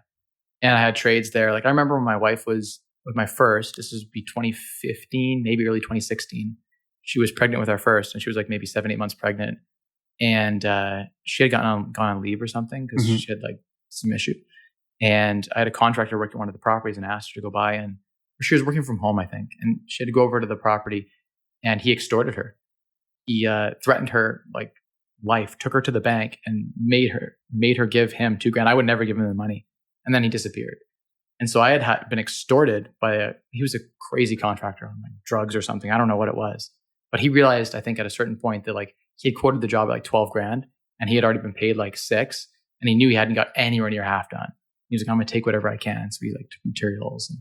And I had trades there. Like I remember when my wife was with my first, this would be 2015, maybe early 2016. She was pregnant with our first, and she was like maybe 7-8 months pregnant. And she had gone on leave or something because she had like some issue. And I had a contractor working one of the properties and asked her to go by, and she was working from home, I think. And she had to go over to the property, and he extorted her. He threatened her like life, took her to the bank and made her give him $2,000. I would never give him the money. And then he disappeared. And so I had been extorted he was a crazy contractor on like drugs or something. I don't know what it was, but he realized, I think at a certain point that like he had quoted the job at like $12,000 and he had already been paid like $6,000, and he knew he hadn't got anywhere near half done. He was like, I'm going to take whatever I can. So he like took materials.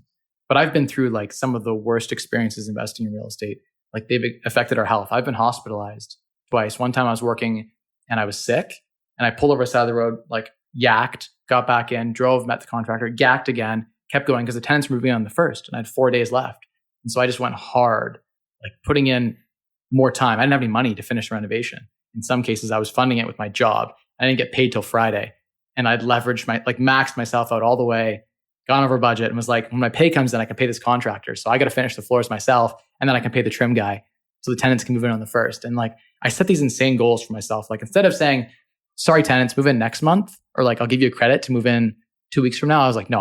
But I've been through like some of the worst experiences investing in real estate. Like they've affected our health. I've been hospitalized twice. One time I was working and I was sick and I pulled over the side of the road, like yacked, got back in, drove, met the contractor, yacked again, kept going because the tenants were moving on the first and I had 4 days left. And so I just went hard, like putting in more time. I didn't have any money to finish the renovation. In some cases, I was funding it with my job. I didn't get paid till Friday. And I'd leveraged maxed myself out all the way, gone over budget, and was like, when my pay comes in, I can pay this contractor. So I got to finish the floors myself, and then I can pay the trim guy so the tenants can move in on the first. And like, I set these insane goals for myself. Like instead of saying, sorry, tenants, move in next month, or like, I'll give you a credit to move in 2 weeks from now. I was like, no,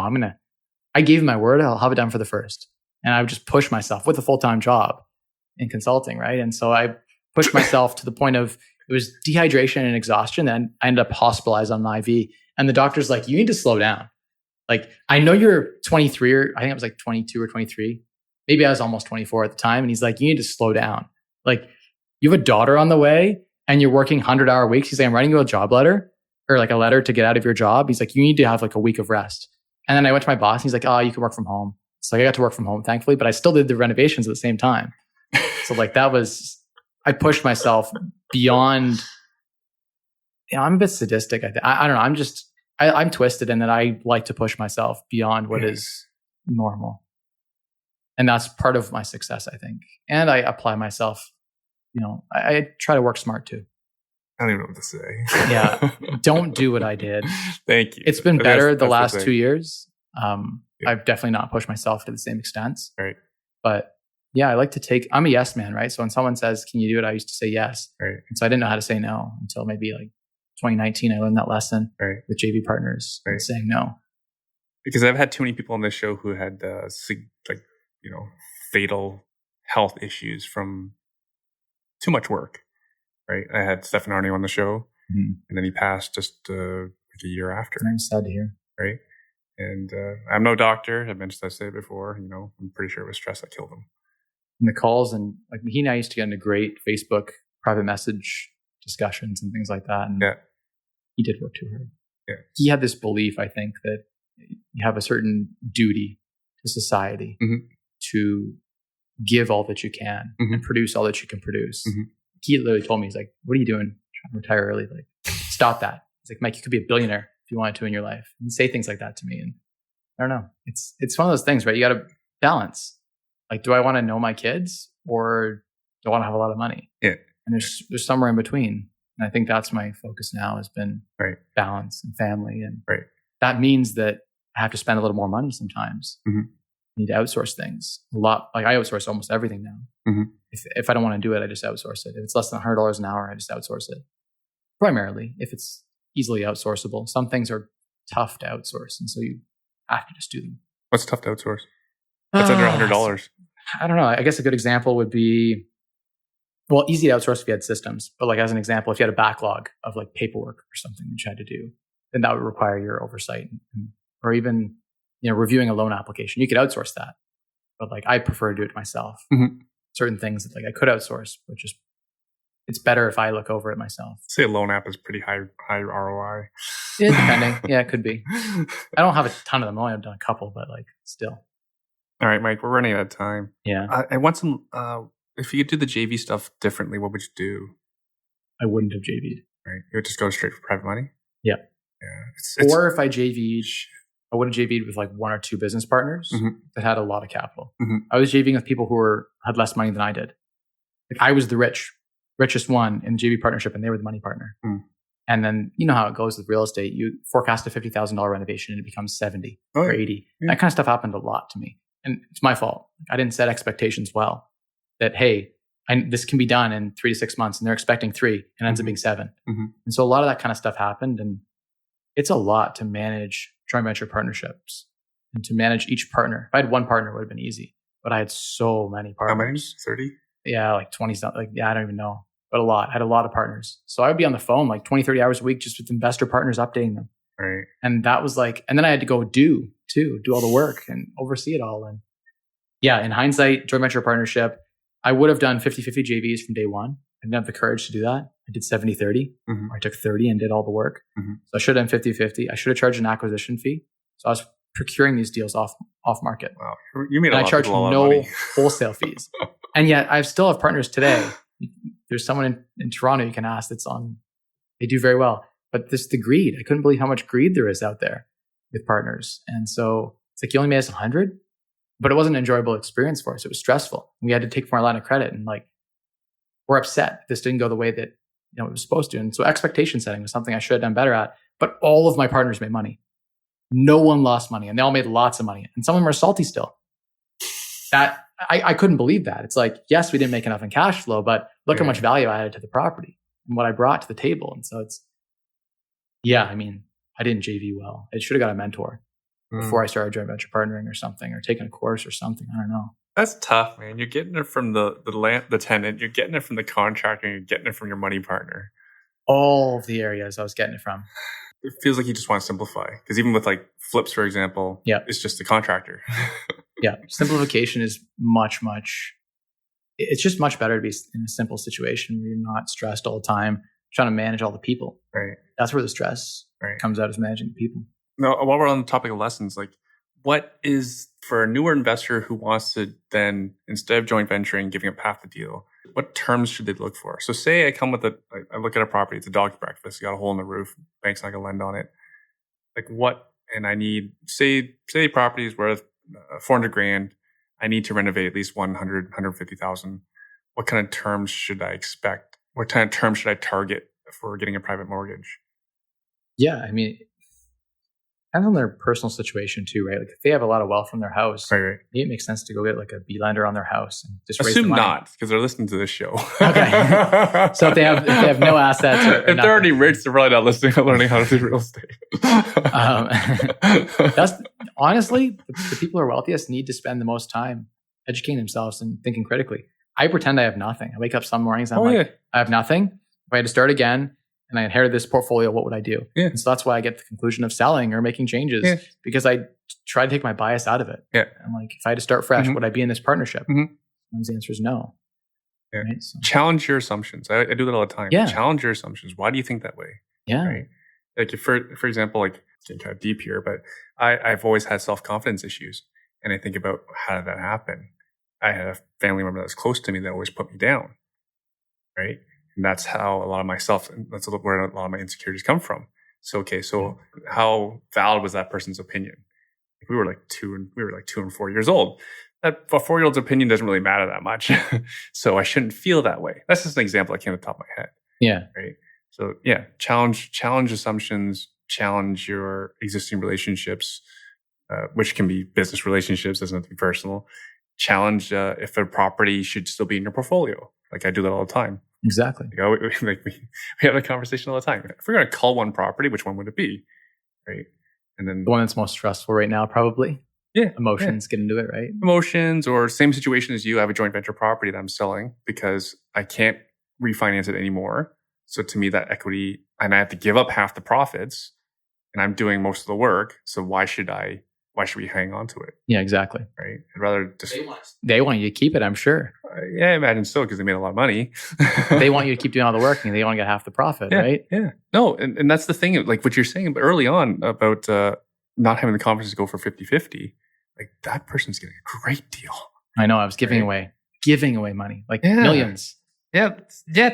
I gave my word. I'll have it done for the first. And I would just push myself with a full-time job in consulting, right? And so I pushed myself to the point of, it was dehydration and exhaustion. Then I ended up hospitalized on an IV. And the doctor's like, you need to slow down. Like, I know you're 23, or I think I was like 22 or 23. Maybe I was almost 24 at the time. And he's like, you need to slow down. Like, you have a daughter on the way and you're working 100-hour weeks. He's like, I'm writing you a job letter, or like a letter to get out of your job. He's like, you need to have like a week of rest. And then I went to my boss and he's like, oh, you can work from home. So I got to work from home, thankfully, but I still did the renovations at the same time. So like I pushed myself beyond, I'm a bit sadistic. I don't know. I'm twisted in that I like to push myself beyond what is normal. And that's part of my success, I think. And I apply myself, I try to work smart too. I don't even know what to say. Yeah. Don't do what I did. Thank you. It's been better the last 2 years. I've definitely not pushed myself to the same extent. Right. But yeah, I'm a yes man, right? So when someone says, can you do it? I used to say yes. Right. And so I didn't know how to say no until maybe like 2019. I learned that lesson with JV partners, saying no. Because I've had too many people on this show who had fatal health issues from too much work. Right. I had Stefan Arne on the show, and then he passed just like a year after. I'm sad to hear. Right. And I'm no doctor. I've mentioned, I said it before, I'm pretty sure it was stress that killed him. And the calls, and like he and I used to get into great Facebook private message discussions and things like that. And he did work too hard. Yeah. He had this belief, I think, that you have a certain duty to society to give all that you can and produce all that you can produce. He literally told me, he's like, what are you doing trying to retire early? Like, stop that. He's like, Mike, you could be a billionaire if you wanted to in your life. And say things like that to me. And I don't know. It's one of those things, right? You got to balance. Like, do I want to know my kids, or do I want to have a lot of money? Yeah. And there's somewhere in between. And I think that's my focus now, has been balance and family. And that means that I have to spend a little more money sometimes. I need to outsource things a lot. Like, I outsource almost everything now. If I don't want to do it, I just outsource it. If it's less than $100 an hour, I just outsource it. Primarily, if it's easily outsourceable. Some things are tough to outsource, and so you have to just do them. What's tough to outsource? What's under $100? I don't know. I guess a good example would be, well, easy to outsource if you had systems. But like, as an example, if you had a backlog of like paperwork or something that you had to do, then that would require your oversight. Or even, reviewing a loan application. You could outsource that. But like, I prefer to do it myself. Certain things that like I could outsource, but just, it's better if I look over it myself. Say a loan app is pretty high ROI. Yeah, depending. Yeah, it could be. I don't have a ton of them. I've done a couple, but like, still. All right, Mike, we're running out of time. Yeah. I want some, if you could do the JV stuff differently, what would you do? I wouldn't have JV'd. Right. You would just go straight for private money? Yeah. Yeah. Or if I JV'd, I would have JV'd with like one or two business partners that had a lot of capital. I was JVing with people who had less money than I did. Like, I was the richest one in the JV partnership, and they were the money partner. And then, you know how it goes with real estate. You forecast a $50,000 renovation and it becomes 70 or 80. Yeah. That kind of stuff happened a lot to me. And it's my fault. I didn't set expectations well. That, hey, this can be done in 3 to 6 months, and they're expecting 3 and ends up being 7. And so a lot of that kind of stuff happened. And it's a lot to manage joint venture partnerships and to manage each partner. If I had one partner, it would have been easy. But I had so many partners. How many? 30? Yeah, like 20 something. Like, yeah, I don't even know. But a lot. I had a lot of partners. So I would be on the phone like 20, 30 hours a week just with investor partners, updating them. Right. And that was like, and then I had to go do all the work and oversee it all. And yeah, in hindsight, joint venture partnership, I would have done 50-50 JVs from day one. I didn't have the courage to do that. I did 70-30. I took 30 and did all the work. So I should have done 50-50. I should have charged an acquisition fee. So I was procuring these deals off market. Wow. You made a lot I charged no wholesale fees. And yet I still have partners today. There's someone in Toronto you can ask they do very well. But this, the greed, I couldn't believe how much greed there is out there with partners. And so it's like, you only made us 100, but it wasn't an enjoyable experience for us. It was stressful. We had to take from our line of credit, and like, we're upset this didn't go the way that it was supposed to. And so expectation setting was something I should have done better at. But all of my partners made money. No one lost money, and they all made lots of money. And some of them are salty still. That I couldn't believe that. It's like, yes, we didn't make enough in cash flow, but look how much value I added to the property and what I brought to the table. And so Yeah, I mean, I didn't JV well. I should have got a mentor before I started joint venture partnering or something, or taking a course or something. I don't know. That's tough, man. You're getting it from the tenant, you're getting it from the contractor, and you're getting it from your money partner. All of the areas I was getting it from. It feels like you just want to simplify, because even with like flips, for example, it's just the contractor. Yeah, simplification is much. It's just much better to be in a simple situation where you're not stressed all the time, trying to manage all the people. Right. That's where the stress comes out, is managing the people. Now, while we're on the topic of lessons, like, what is, for a newer investor who wants to then, instead of joint venturing, giving up half the deal, what terms should they look for? So say I come with I look at a property, it's a dog's breakfast, you got a hole in the roof, bank's not gonna lend on it. Like what, and I need, say property is worth 400 grand, I need to renovate at least 100, 150,000. What kind of terms should I expect? What kind of terms should I target for getting a private mortgage? Yeah, I mean, depends on their personal situation too, right? Like if they have a lot of wealth from their house, right. It makes sense to go get like a B lender on their house and just raise assume the money. Not, because they're listening to this show. Okay. So if they have no assets, or if they're already rich, they're probably not listening to learning how to do real estate. That's honestly, the people who are wealthiest need to spend the most time educating themselves and thinking critically. I pretend I have nothing. I wake up some mornings and I have nothing. If I had to start again and I inherited this portfolio, what would I do? Yeah. And so that's why I get the conclusion of selling or making changes, because I try to take my bias out of it. Yeah. I'm like, if I had to start fresh, would I be in this partnership? And the answer is no. Yeah. Right? So, challenge your assumptions. I do that all the time. Yeah. Challenge your assumptions. Why do you think that way? Yeah. Right? Like if for example, like getting kind of deep here, but I've always had self-confidence issues. And I think about, how did that happen? I had a family member that was close to me that always put me down. Right. And that's how a lot of that's where a lot of my insecurities come from. So, how valid was that person's opinion? We were like 2 and 4 years old. That a 4-year-old's opinion doesn't really matter that much. So I shouldn't feel that way. That's just an example that came off the top of my head. Yeah. Right. So challenge assumptions, challenge your existing relationships, which can be business relationships, doesn't have to be personal. Challenge if a property should still be in your portfolio. Like I do that all the time. Exactly. We have a conversation all the time. If we're going to cull one property, which one would it be? Right. And then the one that's most stressful right now, probably. Yeah. Emotions get into it, right? Emotions, or same situation as you. I have a joint venture property that I'm selling because I can't refinance it anymore. So to me, that equity, and I have to give up half the profits, and I'm doing most of the work. So why should we hang on to it? Yeah, exactly. Right. I'd rather just. They want you to keep it, I'm sure. Yeah, I imagine so, because they made a lot of money. They want you to keep doing all the work, and they want to get half the profit, right? Yeah. No, and that's the thing, like what you're saying early on about not having the conferences go for 50-50. Like that person's getting a great deal. I know. I was giving away money, like millions. Yeah.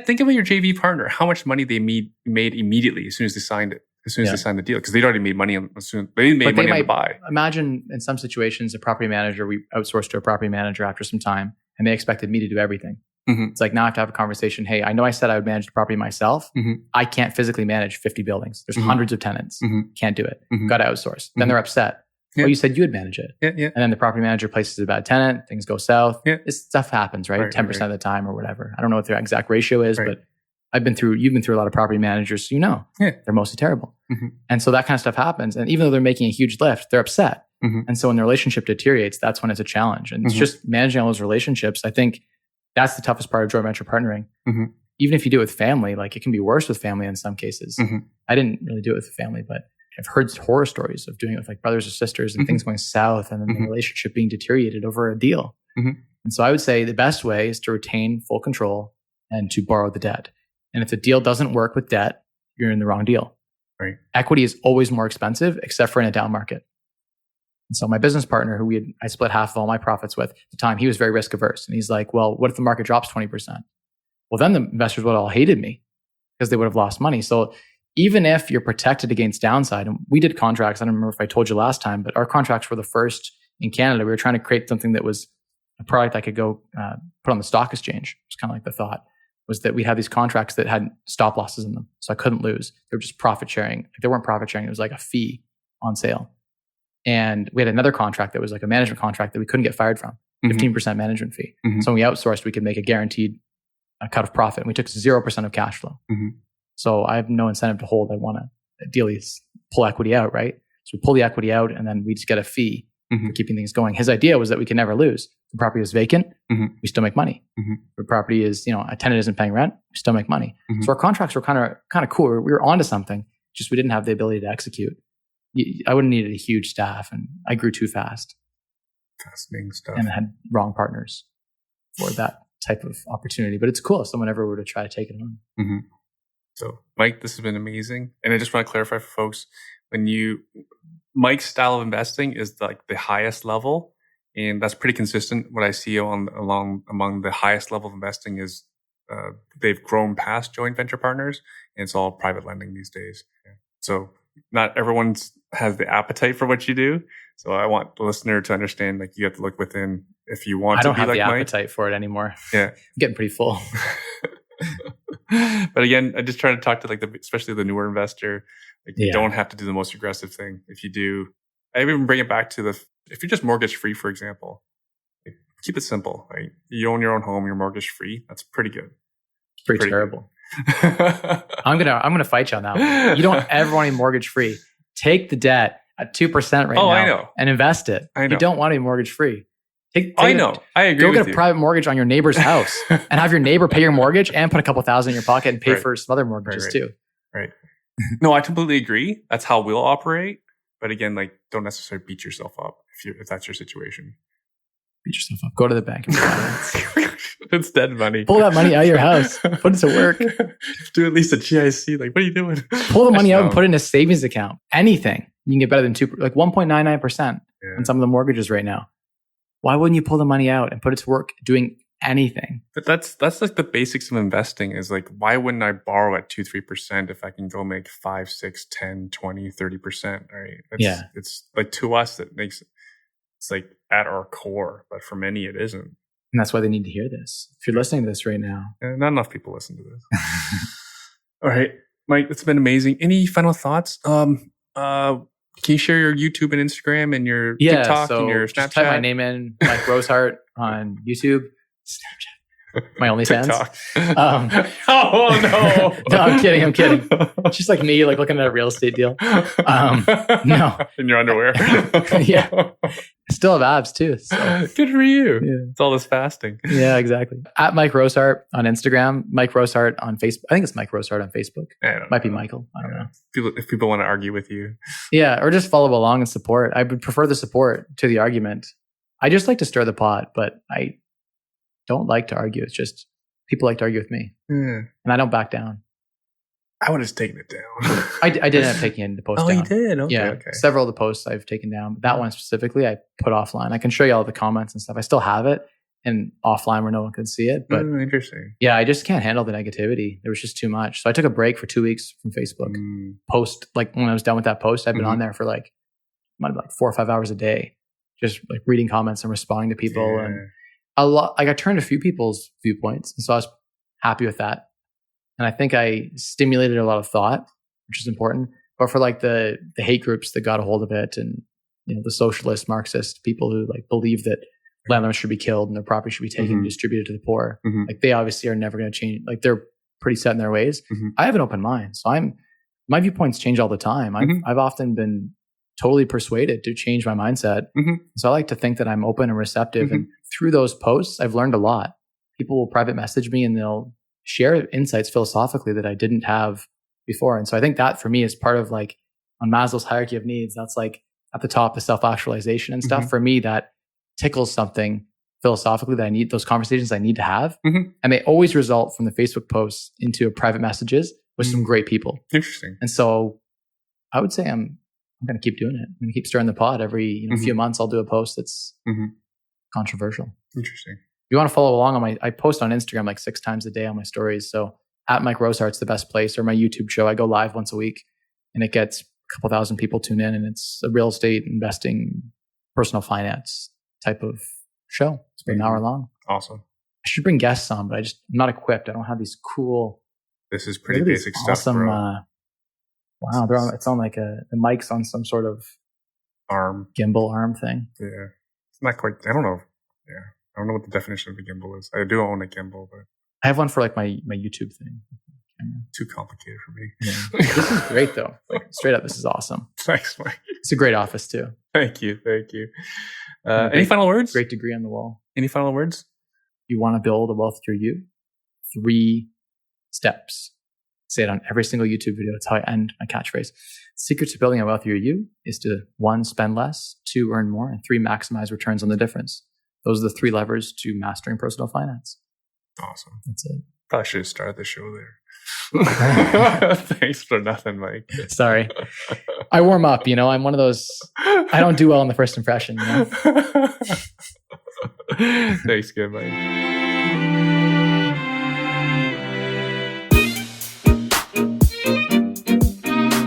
Think about your JV partner. How much money they made immediately as soon as they signed it. As soon as they signed the deal, because they'd already made money on the buy. Imagine in some situations, a property manager, we outsourced to a property manager after some time, and they expected me to do everything. It's like now I have to have a conversation. Hey, I know I said I would manage the property myself. I can't physically manage 50 buildings. There's hundreds of tenants. Can't do it. Got to outsource. Then they're upset. Well, you said you would manage it. And then the property manager places a bad tenant. Things go south. This stuff happens, right? 10% of the time or whatever. I don't know what their exact ratio is, but you've been through a lot of property managers, so they're mostly terrible. And so that kind of stuff happens. And even though they're making a huge lift, they're upset. And so when the relationship deteriorates, that's when it's a challenge. And it's just managing all those relationships. I think that's the toughest part of joint venture partnering. Even if you do it with family, like it can be worse with family in some cases. I didn't really do it with family, but I've heard horror stories of doing it with like brothers or sisters and things going south and then the relationship being deteriorated over a deal. And so I would say the best way is to retain full control and to borrow the debt. And if the deal doesn't work with debt, you're in the wrong deal. Right. Equity is always more expensive, except for in a down market. And so my business partner, who I split half of all my profits with at the time, he was very risk averse. And he's like, well, what if the market drops 20%? Well, then the investors would have all hated me because they would have lost money. So even if you're protected against downside, and we did contracts, I don't remember if I told you last time, but our contracts were the first in Canada. We were trying to create something that was a product I could go put on the stock exchange. It's kind of like the thought was that we had these contracts that had stop losses in them. So I couldn't lose. They were just profit sharing. They weren't profit sharing. It was like a fee on sale. And we had another contract that was like a management contract that we couldn't get fired from, 15% management fee. So when we outsourced, we could make a guaranteed cut of profit. And we took 0% of cash flow. So I have no incentive to hold. I want to ideally pull equity out, right? So we pull the equity out and then we just get a fee for keeping things going. His idea was that we can never lose. The property is vacant, we still make money. The property is, a tenant isn't paying rent, we still make money. So our contracts were kind of cool. We were onto something, just we didn't have the ability to execute. I would have needed a huge staff, and I grew too fast. Fascinating stuff. And I had wrong partners for that type of opportunity. But it's cool if someone ever were to try to take it on. So, Mike, this has been amazing. And I just want to clarify for folks, Mike's style of investing is like the highest level. And that's pretty consistent. What I see among the highest level of investing is they've grown past joint venture partners, and it's all private lending these days. So not everyone has the appetite for what you do. So I want the listener to understand, like, you have to look within if you want to be like Mike. I don't have the appetite for it anymore. Yeah. I'm getting pretty full. But again, I just try to talk to especially the newer investor. You don't have to do the most aggressive thing. If you do, I even bring it back to if you're just mortgage free, for example, keep it simple. Right? You own your own home, you're mortgage free. That's pretty good. It's pretty terrible. I'm gonna fight you on that one. You don't ever want to be mortgage free. Take the debt at 2% right now. I know. And invest it. I know. You don't want to be mortgage free. I know. I agree. Go get a private mortgage on your neighbor's house and have your neighbor pay your mortgage and put a couple thousand in your pocket and pay for some other mortgages too. Right. No, I completely agree. That's how we'll operate. But again, don't necessarily beat yourself up if that's your situation. Beat yourself up. Go to the bank and buy it. It's dead money. Pull that money out of your house. Put it to work. Do at least a GIC. What are you doing? Pull the money out and put it in a savings account. Anything. You can get better than 1.99% on some of the mortgages right now. Why wouldn't you pull the money out and put it to work doing anything? But that's like the basics of investing is why wouldn't I borrow at 2-3% if I can go make 5, 6, 10, 20, 30%, right? It's to us, it's at our core, but for many it isn't. And that's why they need to hear this. If you're listening to this right now. Not enough people listen to this. All right, Mike, it's been amazing. Any final thoughts? Can you share your YouTube and Instagram and your TikTok and your Snapchat? Just type my name in, Mike Rosehart on YouTube, Snapchat, my OnlyFans. Oh no! No, I'm kidding. It's just like me, looking at a real estate deal. No, in your underwear. Yeah, still have abs too. So. Good for you. Yeah. It's all this fasting. Yeah, exactly. At Mike Rosehart on Instagram, Mike Rosehart on Facebook. I think it's Mike Rosehart on Facebook. Might be Michael. I don't know. If people want to argue with you. Yeah, or just follow along and support. I would prefer the support to the argument. I just like to stir the pot, but I don't like to argue. It's just people like to argue with me. And I don't back down. I would have just taken it down. I did end up taking the post down. Oh, you did? Okay, yeah. Okay. Several of the posts I've taken down. That one specifically, I put offline. I can show you all the comments and stuff. I still have it and offline where no one can see it. But interesting. Yeah, I just can't handle the negativity. There was just too much. So I took a break for 2 weeks from Facebook. Post, when I was done with that post, I've been on there for might have been 4 or 5 hours a day, just reading comments and responding to people. And a lot, I turned a few people's viewpoints. And so I was happy with that. And I think I stimulated a lot of thought, which is important. But for the hate groups that got a hold of it, and the socialist, Marxist people who believe that landlords should be killed and their property should be taken and distributed to the poor, they obviously are never going to change. They're pretty set in their ways. I have an open mind, so my viewpoints change all the time. I've often been totally persuaded to change my mindset. So I like to think that I'm open and receptive. And through those posts, I've learned a lot. People will private message me and they'll share insights philosophically that I didn't have before. And so I think that for me is part of on Maslow's hierarchy of needs, that's at the top of self-actualization and stuff. For me, that tickles something philosophically that I need, those conversations I need to have. And they always result from the Facebook posts into private messages with some great people. Interesting. And so I would say I'm going to keep doing it. I'm going to keep stirring the pot. Every few months, I'll do a post that's controversial. Interesting. If you want to follow along on I post on Instagram 6 times a day on my stories. So at Mike Rosehart's the best place, or my YouTube show. I go live once a week and it gets a couple thousand people tune in, and it's a real estate investing, personal finance type of show. It's been an hour long. Awesome. I should bring guests on, but I'm not equipped. I don't have these cool. This is pretty basic stuff, bro. Wow, it's on the mic's on some sort of arm, gimbal arm thing. Yeah, it's not quite. I don't know. Yeah, I don't know what the definition of a gimbal is. I do own a gimbal, but I have one for my YouTube thing. Too complicated for me. Yeah. This is great though. Like straight up, this is awesome. Thanks, Mike. It's a great office too. Thank you. Any final words? Great degree on the wall. Any final words? You want to build a wealthier you? 3 steps. Say it on every single YouTube video. It's how I end my catchphrase. Secret to building a wealthier you is to 1, spend less, 2, earn more, and 3, maximize returns on the difference. Those are the 3 levers to mastering personal finance. Awesome. That's it. Probably should have started the show there. Thanks for nothing, Mike. Sorry. I warm up, I'm one of those, I don't do well on the first impression, Thanks, good, Mike.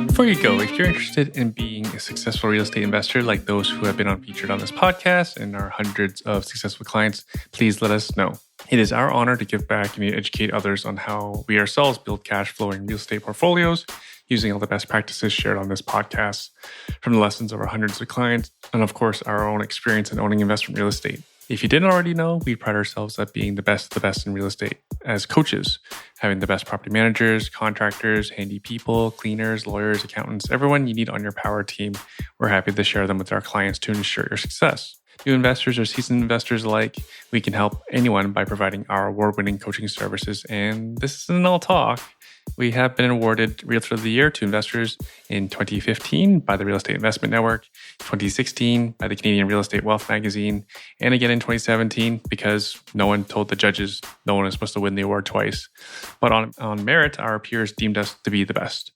Before you go, if you're interested in being a successful real estate investor like those who have been featured on this podcast and our hundreds of successful clients, please let us know. It is our honor to give back and educate others on how we ourselves build cash flowing real estate portfolios using all the best practices shared on this podcast, from the lessons of our hundreds of clients, and of course, our own experience in owning investment real estate. If you didn't already know, we pride ourselves at being the best of the best in real estate as coaches, having the best property managers, contractors, handy people, cleaners, lawyers, accountants, everyone you need on your power team. We're happy to share them with our clients to ensure your success. New investors or seasoned investors alike, we can help anyone by providing our award-winning coaching services. And this isn't all talk. We have been awarded Realtor of the Year to investors in 2015 by the Real Estate Investment Network, 2016 by the Canadian Real Estate Wealth magazine, and again in 2017 because no one told the judges no one is supposed to win the award twice. But on merit, our peers deemed us to be the best.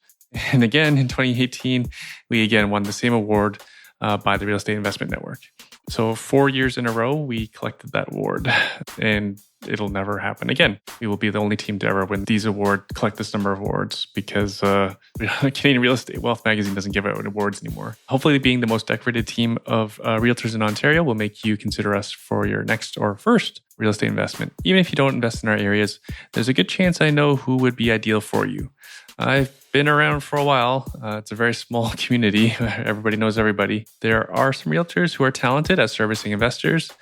And again in 2018, we again won the same award by the Real Estate Investment Network. So 4 years in a row, we collected that award, and it'll never happen again. We will be the only team to ever win these awards, collect this number of awards, because Canadian Real Estate Wealth magazine doesn't give out awards anymore. Hopefully, being the most decorated team of realtors in Ontario will make you consider us for your next or first real estate investment. Even if you don't invest in our areas, there's a good chance I know who would be ideal for you. I've been around for a while. It's a very small community. Everybody knows everybody. There are some realtors who are talented at servicing investors,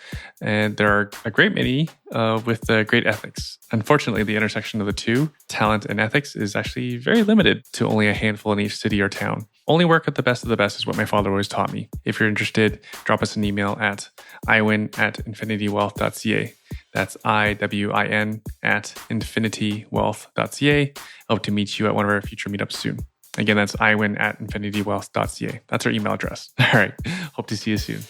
and there are a great many with great ethics. Unfortunately, the intersection of the two, talent and ethics, is actually very limited to only a handful in each city or town. Only work with the best of the best is what my father always taught me. If you're interested, drop us an email at iWIN@infinitywealth.ca. That's IWIN @infinitywealth.ca. I hope to meet you at one of our future meetups soon. Again, that's iWIN @infinitywealth.ca. That's our email address. All right. Hope to see you soon.